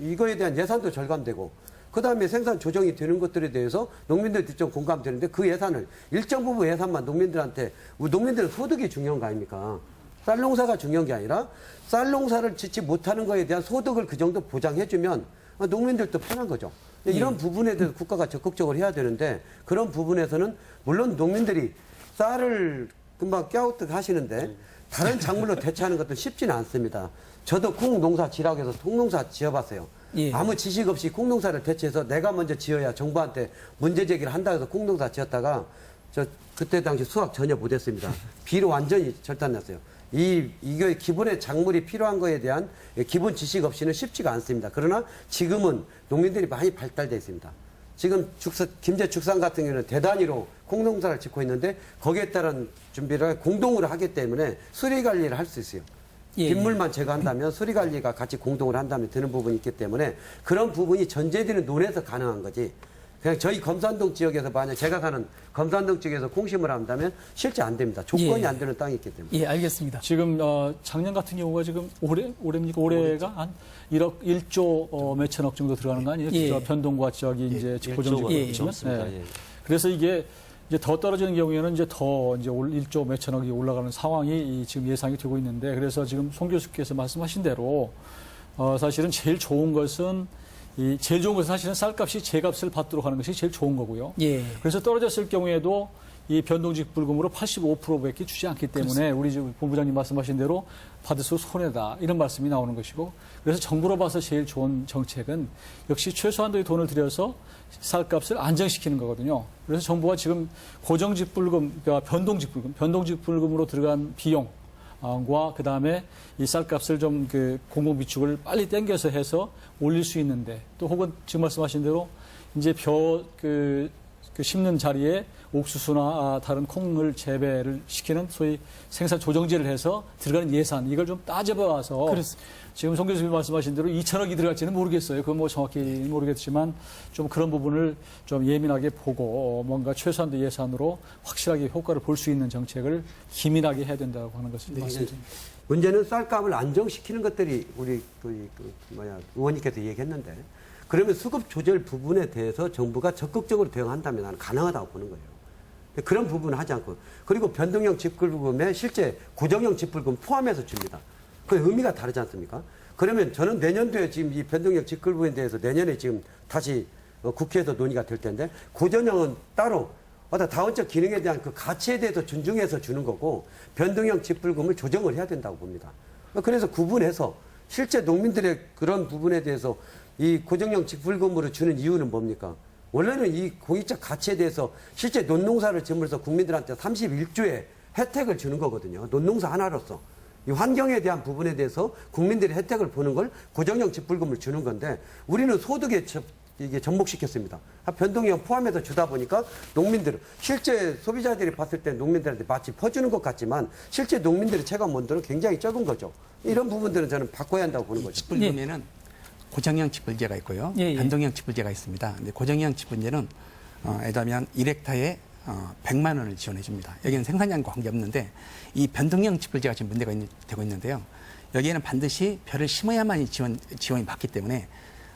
[SPEAKER 3] 이거에 대한 예산도 절감되고 그다음에 생산 조정이 되는 것들에 대해서 농민들도 좀 공감되는데 그 예산을 일정 부분 예산만 농민들한테 농민들은 소득이 중요한 거 아닙니까? 쌀 농사가 중요한 게 아니라 쌀 농사를 짓지 못하는 거에 대한 소득을 그 정도 보장해주면 농민들도 편한 거죠. 이런 부분에 대해서 국가가 적극적으로 해야 되는데 그런 부분에서는 물론 농민들이 쌀을 금방 깨우떡 하시는데 다른 작물로 대체하는 것도 쉽지는 않습니다. 저도 콩 농사 지라고 해서 통농사 지어봤어요. 아무 지식 없이 콩농사를 대체해서 내가 먼저 지어야 정부한테 문제 제기를 한다 해서 콩농사 지었다가 그때 당시 수확 전혀 못했습니다. 비로 완전히 절단났어요. 이거 기본의 작물이 필요한 거에 대한 기본 지식 없이는 쉽지가 않습니다. 그러나 지금은 농민들이 많이 발달되어 있습니다. 지금 김제 축산 같은 경우는 대단위로 콩농사를 짓고 있는데 거기에 따른 준비를 공동으로 하기 때문에 수리 관리를 할 수 있어요. 빗물만 제거한다면 수리 관리가 같이 공동으로 한다면 되는 부분이 있기 때문에 그런 부분이 전제되는 논에서 가능한 거지. 그냥 저희 검산동 지역에서 만약 제가 가는 검산동 지역에서 콩심을 한다면 실제 안 됩니다. 조건이 안 되는 땅이 있기 때문에.
[SPEAKER 1] 알겠습니다.
[SPEAKER 4] 지금 작년 같은 경우가 지금 올해입니까? 올해가 한 1조 몇천억 정도 들어가는 거 아니에요? 변동과 이제 고정적으로 치면. 그래서 이게 이제 더 떨어지는 경우에는 이제 더 이제 1조 몇천억이 올라가는 상황이 지금 예상이 되고 있는데 그래서 지금 송 교수께서 말씀하신 대로 사실은 제일 좋은 것은 사실은 쌀값이 제값을 받도록 하는 것이 제일 좋은 거고요. 그래서 떨어졌을 경우에도 이 변동직불금으로 85%밖에 주지 않기 때문에 우리 본부장님 말씀하신 대로 받을수록 손해다 이런 말씀이 나오는 것이고 그래서 정부로 봐서 제일 좋은 정책은 역시 최소한도의 돈을 들여서 쌀값을 안정시키는 거거든요. 그래서 정부가 지금 고정직불금, 그러니까 변동직불금으로 들어간 비용 과 그다음에 이 쌀값을 좀 공공 비축을 빨리 당겨서 해서 올릴 수 있는데 또 혹은 지금 말씀하신 대로 이제 그 심는 자리에 옥수수나 다른 콩을 재배를 시키는 소위 생산 조정지를 해서 들어가는 예산 이걸 좀 따져봐서
[SPEAKER 1] 그렇습니다.
[SPEAKER 4] 지금 송 교수님 말씀하신 대로 2천억이 들어갈지는 모르겠어요. 그건 뭐 정확히 모르겠지만 좀 그런 부분을 좀 예민하게 보고 뭔가 최소한도 예산으로 확실하게 효과를 볼 수 있는 정책을 기민하게 해야 된다고 하는 것을 말씀드립니다.
[SPEAKER 3] 문제는 쌀값을 안정시키는 것들이 우리 의원님께서 얘기했는데 그러면 수급 조절 부분에 대해서 정부가 적극적으로 대응한다면 나는 가능하다고 보는 거예요. 그런 부분은 하지 않고 그리고 변동형 직불금에 실제 고정형 직불금 포함해서 줍니다. 그 의미가 다르지 않습니까? 그러면 저는 내년도에 지금 이 변동형 직불금에 대해서 내년에 지금 다시 국회에서 논의가 될 텐데 고정형은 따로 어떤 다원적 기능에 대한 그 가치에 대해서 존중해서 주는 거고 변동형 직불금을 조정을 해야 된다고 봅니다. 그래서 구분해서 실제 농민들의 그런 부분에 대해서 이 고정형 직불금으로 주는 이유는 뭡니까? 원래는 이 공익적 가치에 대해서 실제 논농사를 짓물어서 국민들한테 31조의 혜택을 주는 거거든요. 논농사 하나로서. 이 환경에 대한 부분에 대해서 국민들이 혜택을 보는 걸 고정형 직불금을 주는 건데 우리는 소득에 이게 접목시켰습니다. 변동형 포함해서 주다 보니까 농민들은 실제 소비자들이 봤을 때 농민들한테 마치 퍼주는 것 같지만 실제 농민들의 체감 원도는 굉장히 적은 거죠. 이런 부분들은 저는 바꿔야 한다고 보는 거죠.
[SPEAKER 2] 직불금에는 고정형 직불제가 있고요. 변동형 직불제가 있습니다. 근데 고정형 직불제는 예를 들면 1헥타에 100만 원을 지원해 줍니다. 여기는 생산량과 관계없는데 이 변동형 직불제가 지금 문제가 되고 있는데요. 여기에는 반드시 벼를 심어야만이 지원이 받기 때문에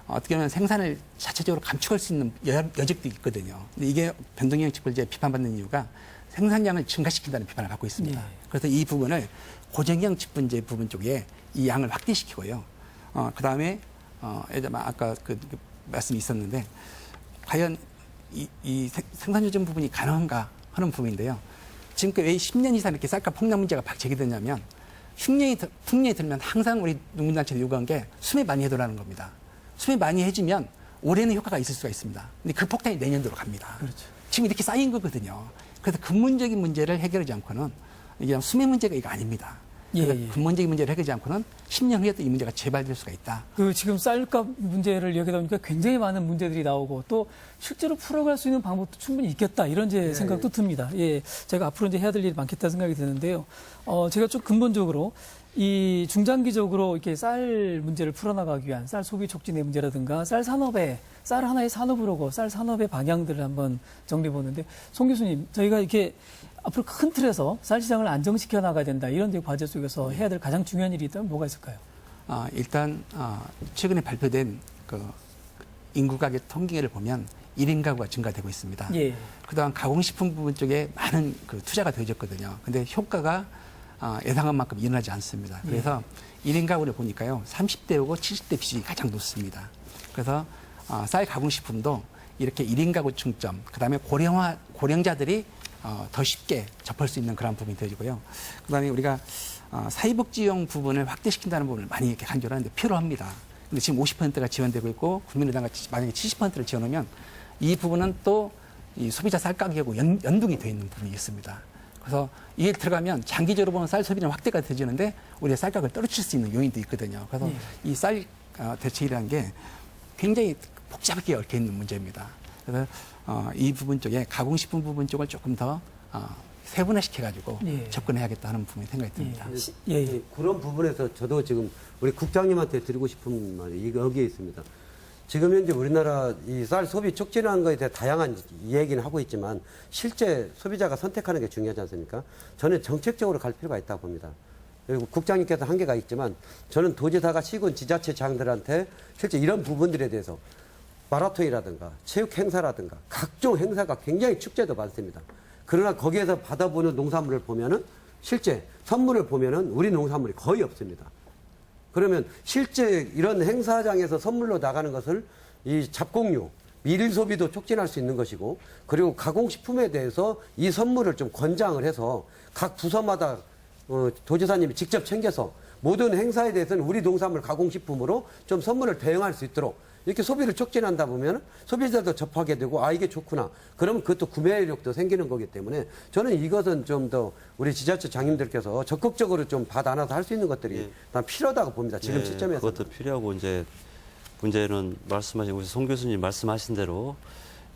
[SPEAKER 2] 어떻게 보면 생산을 자체적으로 감축할 수 있는 여직도 있거든요. 근데 이게 변동형 직불제 비판받는 이유가 생산량을 증가시킨다는 비판을 받고 있습니다. 그래서 이 부분을 고정형 직불제 부분 쪽에 이 양을 확대시키고요. 그 다음에 예를 들면 아까 그 말씀이 있었는데 과연 이 생산 조정 부분이 가능한가 하는 부분인데요. 지금까지 왜 10년 이상 이렇게 쌀값 폭락 문제가 제기되냐면 풍년이 들면 항상 우리 농민단체가 요구한 게 수매 많이 해도라는 겁니다. 수매 많이 해주면 올해는 효과가 있을 수가 있습니다. 근데 그 폭탄이 내년도로 갑니다. 그렇죠. 지금 이렇게 쌓인 거거든요. 그래서 근본적인 문제를 해결하지 않고는 이게 수매 문제가 이거 아닙니다. 근본적인 문제를 해결하지 않고는 10년 후에 또 이 문제가 재발될 수가 있다.
[SPEAKER 1] 그 지금 쌀값 문제를 이야기하다 보니까 굉장히 많은 문제들이 나오고 또 실제로 풀어갈 수 있는 방법도 충분히 있겠다 이런 이제 생각도 듭니다. 제가 앞으로 이제 해야 될 일이 많겠다 생각이 드는데요. 제가 좀 근본적으로 이 중장기적으로 이렇게 쌀 문제를 풀어나가기 위한 쌀 소비 촉진의 문제라든가 쌀 하나의 산업으로고 쌀 산업의 방향들을 한번 정리해 보는데 송 교수님 저희가 이렇게 앞으로 큰 틀에서 쌀 시장을 안정시켜 나가야 된다 이런 과제 속에서 해야 될 가장 중요한 일이 있다면 뭐가 있을까요?
[SPEAKER 2] 일단 최근에 발표된 그 인구 가격 통계를 보면 1인 가구가 증가되고 있습니다. 그동안 가공식품 부분 쪽에 많은 그 투자가 되어졌거든요. 근데 효과가 예상한 만큼 일어나지 않습니다. 그래서 1인 가구를 보니까요. 30대하고 70대 비중이 가장 높습니다. 그래서 쌀 가공식품도 이렇게 1인 가구 중점, 그다음에 고령자들이 더 쉽게 접할 수 있는 그런 부분이 되어지고요. 그다음에 우리가 사회복지용 부분을 확대시킨다는 부분을 많이 이렇게 강조를 하는데 필요합니다. 근데 지금 50%가 지원되고 있고 국민의당가 만약에 70%를 지원하면 이 부분은 또 이 소비자 쌀 가격하고 연동이 되어 있는 부분이 있습니다. 그래서 이게 들어가면 장기적으로 보면 쌀 소비는 확대가 되지는데 우리의 쌀 가격을 떨어뜨릴 수 있는 요인도 있거든요. 그래서 이 쌀 대책이라는 게 굉장히 복잡하게 얽혀 있는 문제입니다. 그래서 이 부분 쪽에 가공식품 부분 쪽을 조금 더 세분화시켜가지고 접근해야겠다 하는 부분이 생각이 듭니다.
[SPEAKER 3] 그런 부분에서 저도 지금 우리 국장님한테 드리고 싶은 말이 여기에 있습니다. 지금 현재 우리나라 이 쌀 소비 촉진하는 것에 대해 다양한 얘기는 하고 있지만 실제 소비자가 선택하는 게 중요하지 않습니까? 저는 정책적으로 갈 필요가 있다고 봅니다. 그리고 국장님께서 한계가 있지만 저는 도지사가 시군 지자체장들한테 실제 이런 부분들에 대해서 마라톤이라든가 체육 행사라든가 각종 행사가 굉장히 축제도 많습니다. 그러나 거기에서 받아보는 농산물을 보면은 실제 선물을 보면은 우리 농산물이 거의 없습니다. 그러면 실제 이런 행사장에서 선물로 나가는 것을 이 잡곡류, 밀 소비도 촉진할 수 있는 것이고 그리고 가공식품에 대해서 이 선물을 좀 권장을 해서 각 부서마다 도지사님이 직접 챙겨서 모든 행사에 대해서는 우리 농산물 가공식품으로 좀 선물을 대응할 수 있도록 이렇게 소비를 촉진한다 보면 소비자도 접하게 되고 이게 좋구나. 그러면 그것도 구매력도 생기는 거기 때문에 저는 이것은 좀 더 우리 지자체 장님들께서 적극적으로 좀 받아놔서 할 수 있는 것들이 난 필요하다고 봅니다. 지금 시점에서.
[SPEAKER 5] 그것도 필요하고 이제 문제는 말씀하신 우리 송 교수님 말씀하신 대로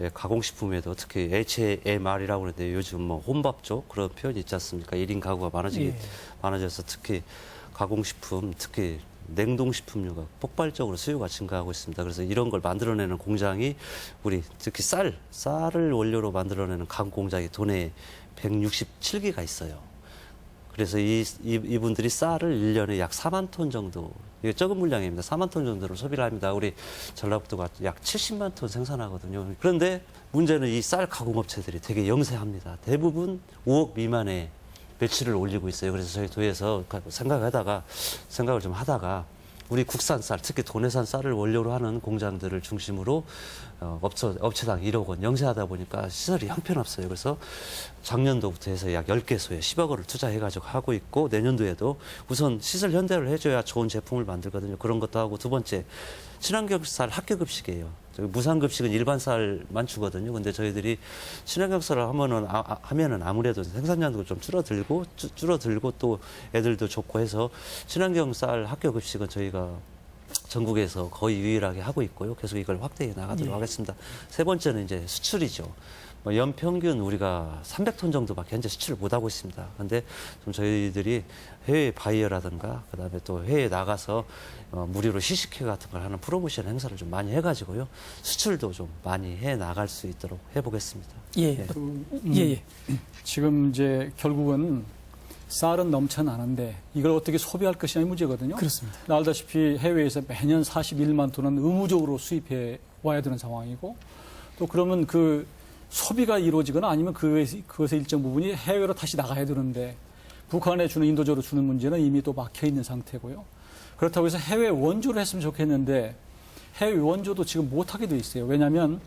[SPEAKER 5] 예, 가공식품에도 특히 HMR이라고 그러는데 요즘 뭐 혼밥족 그런 표현이 있지 않습니까? 1인 가구가 많아져서 특히 가공식품, 특히 냉동식품류가 폭발적으로 수요가 증가하고 있습니다. 그래서 이런 걸 만들어내는 공장이 우리 특히 쌀을 원료로 만들어내는 가공 공장이 도내에 167개가 있어요. 그래서 이분들이 쌀을 1년에 약 4만 톤 정도, 이게 적은 물량입니다. 4만 톤 정도를 소비를 합니다. 우리 전라북도가 약 70만 톤 생산하거든요. 그런데 문제는 이 쌀 가공업체들이 되게 영세합니다. 대부분 5억 미만의 매출을 올리고 있어요. 그래서 저희 도에서 생각을 좀 하다가 우리 국산 쌀, 특히 도내산 쌀을 원료로 하는 공장들을 중심으로 업체당 1억 원 영세하다 보니까 시설이 형편없어요. 그래서 작년도부터 해서 약 10개소에 10억 원을 투자해가지고 하고 있고 내년도에도 우선 시설 현대를 해줘야 좋은 제품을 만들거든요. 그런 것도 하고 두 번째 친환경 쌀 학교급식이에요. 무상급식은 일반 쌀만 주거든요. 근데 저희들이 친환경 쌀을 하면은 아무래도 생산량도 좀 줄어들고 또 애들도 좋고 해서 친환경 쌀 학교급식은 저희가 전국에서 거의 유일하게 하고 있고요. 계속 이걸 확대해 나가도록 하겠습니다. 세 번째는 이제 수출이죠. 연평균 우리가 300톤 정도밖에 현재 수출을 못 하고 있습니다. 근데 좀 저희들이 해외 바이어라든가 그다음에 또 해외에 나가서 무료로 시식회 같은 걸 하는 프로모션 행사를 좀 많이 해가지고요. 수출도 좀 많이 해 나갈 수 있도록 해보겠습니다.
[SPEAKER 1] 예. 예.
[SPEAKER 4] 지금 이제 결국은 쌀은 넘쳐나는데 이걸 어떻게 소비할 것이냐의 문제거든요.
[SPEAKER 1] 그렇습니다.
[SPEAKER 4] 알다시피 해외에서 매년 41만 톤은 의무적으로 수입해 와야 되는 상황이고 또 그러면 그 소비가 이루어지거나 아니면 그것의 일정 부분이 해외로 다시 나가야 되는데 북한에 주는 인도적으로 주는 문제는 이미 또 막혀 있는 상태고요. 그렇다고 해서 해외 원조를 했으면 좋겠는데 해외 원조도 지금 못하게 돼 있어요. 왜냐하면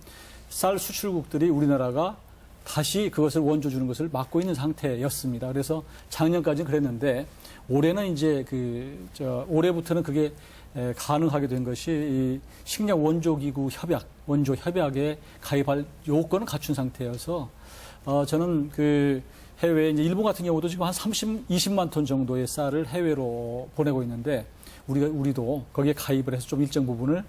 [SPEAKER 4] 쌀 수출국들이 우리나라가 다시 그것을 원조 주는 것을 막고 있는 상태였습니다. 그래서 작년까지는 그랬는데 올해는 이제 올해부터는 그게 가능하게 된 것이 이 식량 원조기구 원조 협약에 가입할 요건을 갖춘 상태여서 저는 그 해외 이제 일본 같은 경우도 지금 한 20만 톤 정도의 쌀을 해외로 보내고 있는데 우리도 거기에 가입을 해서 좀 일정 부분을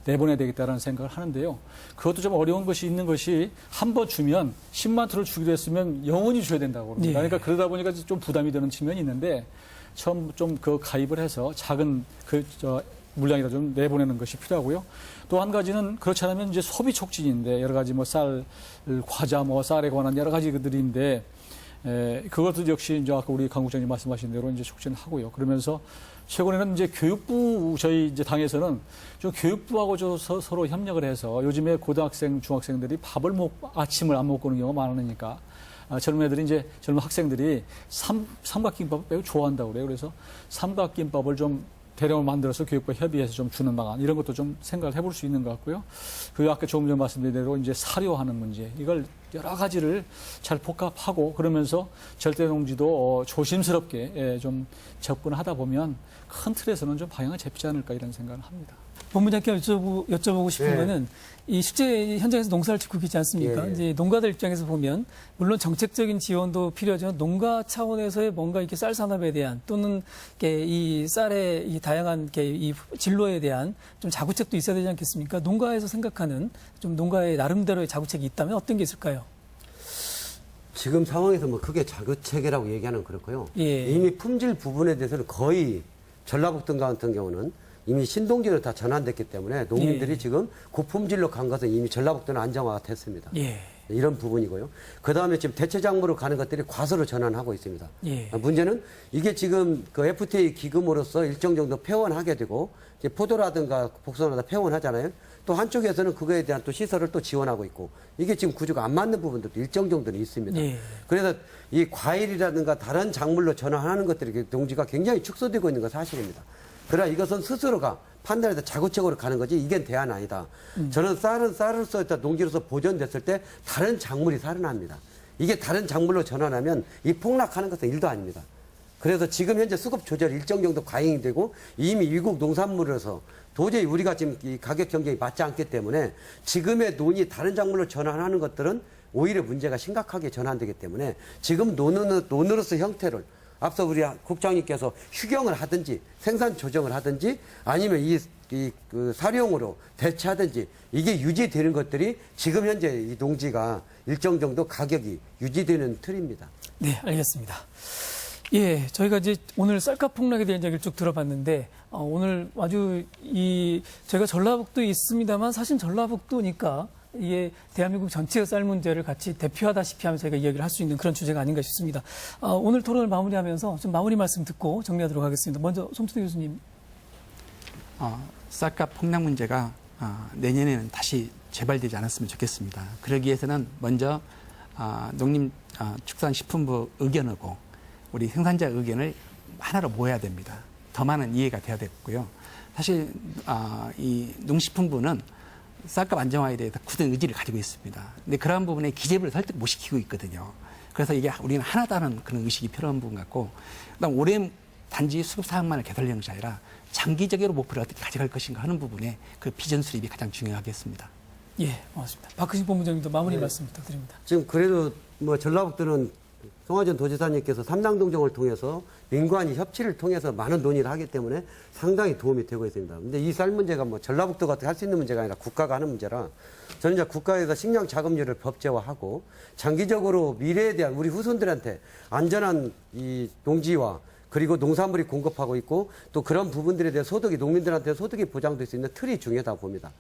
[SPEAKER 4] 내보내야 되겠다라는 생각을 하는데요. 그것도 좀 어려운 것이 있는 것이 한 번 주면 10만 톤을 주기로 했으면 영원히 줘야 된다고 그럽니다. 그러니까 그러다 보니까 좀 부담이 되는 측면이 있는데 처음 좀 그 가입을 해서 작은 물량이라 좀 내보내는 것이 필요하고요. 또 한 가지는 그렇지 않으면 이제 소비 촉진인데 여러 가지 쌀, 과자, 쌀에 관한 여러 가지 그들인데 그것도 역시 이제 아까 우리 강 국장님 말씀하신 대로 이제 촉진하고요. 그러면서 최근에는 이제 교육부 저희 이제 당에서는 좀 교육부하고 서로 협력을 해서 요즘에 고등학생, 중학생들이 아침을 안 먹고 오는 경우가 많으니까 젊은 학생들이 삼각김밥을 매우 좋아한다고 그래요. 그래서 삼각김밥을 좀 대량으로 만들어서 교육부와 협의해서 좀 주는 방안 이런 것도 좀 생각을 해볼 수 있는 것 같고요. 아까 조금 전에 말씀드린 대로 이제 사료하는 문제 이걸 여러 가지를 잘 복합하고 그러면서 절대농지도 조심스럽게 좀 접근하다 보면 큰 틀에서는 좀 방향을 잡지 않을까 이런 생각을 합니다.
[SPEAKER 1] 본부장께 여쭤보고 싶은 거는 이 실제 현장에서 농사를 짓고 계시지 않습니까? 이제 농가들 입장에서 보면 물론 정책적인 지원도 필요하지만 농가 차원에서의 뭔가 이렇게 쌀 산업에 대한 또는 이렇게 이 쌀의 이 다양한 이렇게 이 진로에 대한 좀 자구책도 있어야 되지 않겠습니까? 농가에서 생각하는 좀 농가의 나름대로의 자구책이 있다면 어떤 게 있을까요?
[SPEAKER 3] 지금 상황에서 뭐 크게 자구책이라고 얘기하는 그렇고요. 이미 품질 부분에 대해서는 거의 전라북도 같은 경우는 이미 신동지로 다 전환됐기 때문에 농민들이 지금 고품질로 간 것은 이미 전라북도는 안정화가 됐습니다. 이런 부분이고요. 그다음에 지금 대체작물로 가는 것들이 과수로 전환하고 있습니다. 문제는 이게 지금 그 FTA 기금으로서 일정 정도 폐원하게 되고 이제 포도라든가 복숭아라든가 폐원하잖아요. 또 한쪽에서는 그거에 대한 또 시설을 또 지원하고 있고 이게 지금 구조가 안 맞는 부분들도 일정 정도는 있습니다. 그래서 이 과일이라든가 다른 작물로 전환하는 것들이 농지가 굉장히 축소되고 있는 건 사실입니다. 그러나 이것은 스스로가 판단해서 자구책으로 가는 거지 이게 대안 아니다. 저는 쌀로서 농지로서 보존됐을 때 다른 작물이 살아납니다. 이게 다른 작물로 전환하면 이 폭락하는 것은 일도 아닙니다. 그래서 지금 현재 수급 조절 일정 정도 과잉이 되고 이미 미국 농산물에서 도저히 우리가 지금 이 가격 경쟁이 맞지 않기 때문에 지금의 논이 다른 작물로 전환하는 것들은 오히려 문제가 심각하게 전환되기 때문에 지금 논으로서 형태를 앞서 우리 국장님께서 휴경을 하든지 생산 조정을 하든지 아니면 이 그 사료용으로 대체하든지 이게 유지되는 것들이 지금 현재 이 농지가 일정 정도 가격이 유지되는 틀입니다.
[SPEAKER 1] 네, 알겠습니다. 예, 저희가 이제 오늘 쌀값 폭락에 대한 이야기를 쭉 들어봤는데, 오늘 아주 저희가 전라북도에 있습니다만 사실 전라북도니까 이게 대한민국 전체의 쌀 문제를 같이 대표하다시피 하면서 저희가 이야기를 할 수 있는 그런 주제가 아닌가 싶습니다. 오늘 토론을 마무리하면서 좀 마무리 말씀 듣고 정리하도록 하겠습니다. 먼저 손순희 교수님.
[SPEAKER 2] 쌀값 폭락 문제가 내년에는 다시 재발되지 않았으면 좋겠습니다. 그러기 위해서는 먼저 농림축산식품부 의견하고 우리 생산자 의견을 하나로 모아야 됩니다. 더 많은 이해가 돼야 되겠고요. 사실 이 농식품부는 쌀값 안정화에 대해서 굳은 의지를 가지고 있습니다. 근데 그러한 부분에 기재부를 설득 못 시키고 있거든요. 그래서 이게 우리는 하나다는 그런 의식이 필요한 부분 같고, 그다음 올해 단지 수급 사항만을 개설하는 것이 아니라 장기적으로 목표를 어떻게 가져갈 것인가 하는 부분에 그 비전 수립이 가장 중요하겠습니다.
[SPEAKER 1] 예, 고맙습니다. 박근식 본부장님도 마무리 말씀 부탁드립니다.
[SPEAKER 3] 지금 그래도 뭐 전라북도는 송하전 도지사님께서 삼당동정을 통해서 민관이 협치를 통해서 많은 논의를 하기 때문에 상당히 도움이 되고 있습니다. 근데 이 쌀 문제가 뭐 전라북도가 할 수 있는 문제가 아니라 국가가 하는 문제라 저는 이제 국가에서 식량 자급률을 법제화하고 장기적으로 미래에 대한 우리 후손들한테 안전한 이 농지와 그리고 농산물이 공급하고 있고 또 그런 부분들에 대한 소득이 농민들한테 소득이 보장될 수 있는 틀이 중요하다고 봅니다.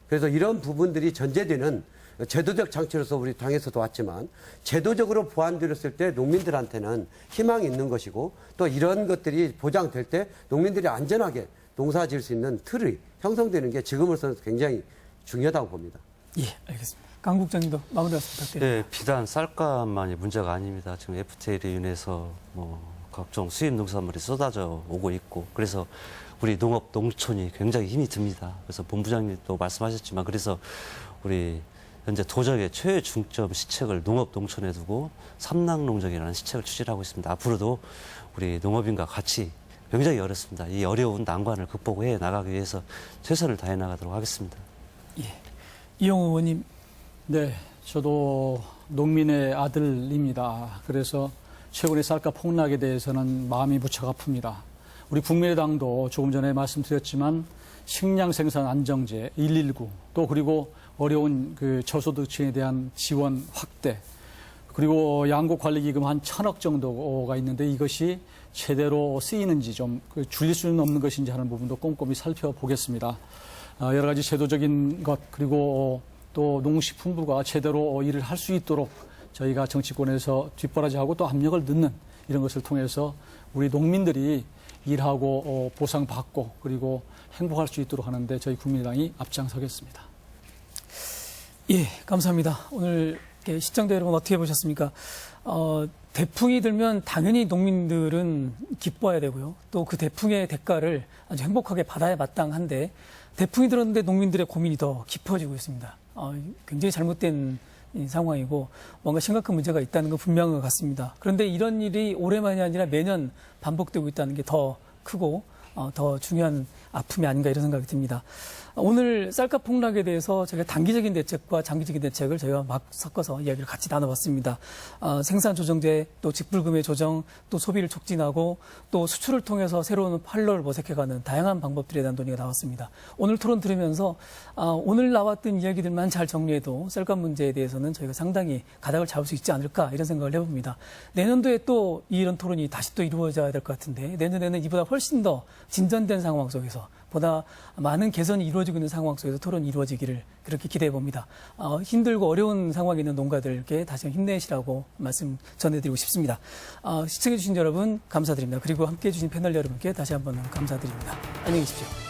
[SPEAKER 3] 그래서 이런 부분들이 전제되는 제도적 장치로서 우리 당에서도 왔지만 제도적으로 보완되었을 때 농민들한테는 희망이 있는 것이고 또 이런 것들이 보장될 때 농민들이 안전하게 농사 지을 수 있는 틀이 형성되는 게 지금으로서는 굉장히 중요하다고 봅니다.
[SPEAKER 1] 예, 알겠습니다. 강 국장님도 마무리 말씀 부탁드립니다.
[SPEAKER 5] 네, 비단 쌀값만이 문제가 아닙니다. 지금 FTA로 인해서 각종 수입 농산물이 쏟아져 오고 있고 그래서 우리 농업 농촌이 굉장히 힘이 듭니다. 그래서 본부장님도 말씀하셨지만 그래서 우리 현재 도정의 최중점 시책을 농업 농촌에 두고 삼락농정이라는 시책을 추진하고 있습니다. 앞으로도 우리 농업인과 같이 굉장히 어렵습니다. 이 어려운 난관을 극복해 나가기 위해서 최선을 다해 나가도록 하겠습니다.
[SPEAKER 1] 예, 이영호 의원님.
[SPEAKER 4] 네, 저도 농민의 아들입니다. 그래서 최근의 쌀값 폭락에 대해서는 마음이 무척 아픕니다. 우리 국민의당도 조금 전에 말씀드렸지만 식량 생산 안정제 119 또 그리고 어려운 그 저소득층에 대한 지원 확대 그리고 양곡관리기금 한 1,000억 정도가 있는데 이것이 제대로 쓰이는지 좀 줄일 수는 없는 것인지 하는 부분도 꼼꼼히 살펴보겠습니다. 여러 가지 제도적인 것 그리고 또 농식품부가 제대로 일을 할 수 있도록 저희가 정치권에서 뒷바라지하고 또 압력을 넣는 이런 것을 통해서 우리 농민들이 일하고 보상받고 그리고 행복할 수 있도록 하는데 저희 국민의당이 앞장서겠습니다.
[SPEAKER 1] 예, 감사합니다. 오늘 시청자 여러분 어떻게 보셨습니까? 대풍이 들면 당연히 농민들은 기뻐해야 되고요. 또 그 대풍의 대가를 아주 행복하게 받아야 마땅한데 대풍이 들었는데 농민들의 고민이 더 깊어지고 있습니다. 굉장히 잘못된 상황이고 뭔가 심각한 문제가 있다는 건 분명한 것 같습니다. 그런데 이런 일이 올해만이 아니라 매년 반복되고 있다는 게 더 크고 더 중요한 아픔이 아닌가 이런 생각이 듭니다. 오늘 쌀값 폭락에 대해서 저희가 단기적인 대책과 장기적인 대책을 저희가 막 섞어서 이야기를 같이 나눠봤습니다. 생산 조정제, 또 직불금의 조정, 또 소비를 촉진하고 또 수출을 통해서 새로운 활로를 모색해가는 다양한 방법들에 대한 논의가 나왔습니다. 오늘 토론 들으면서 오늘 나왔던 이야기들만 잘 정리해도 쌀값 문제에 대해서는 저희가 상당히 가닥을 잡을 수 있지 않을까 이런 생각을 해봅니다. 내년도에 또 이런 토론이 다시 또 이루어져야 될 것 같은데 내년에는 이보다 훨씬 더 진전된 상황 속에서 보다 많은 개선이 이루어지고 있는 상황 속에서 토론이 이루어지기를 그렇게 기대해 봅니다. 힘들고 어려운 상황에 있는 농가들께 다시 한번 힘내시라고 말씀 전해드리고 싶습니다. 시청해 주신 여러분 감사드립니다. 그리고 함께해 주신 패널 여러분께 다시 한번 감사드립니다. 안녕히 계십시오.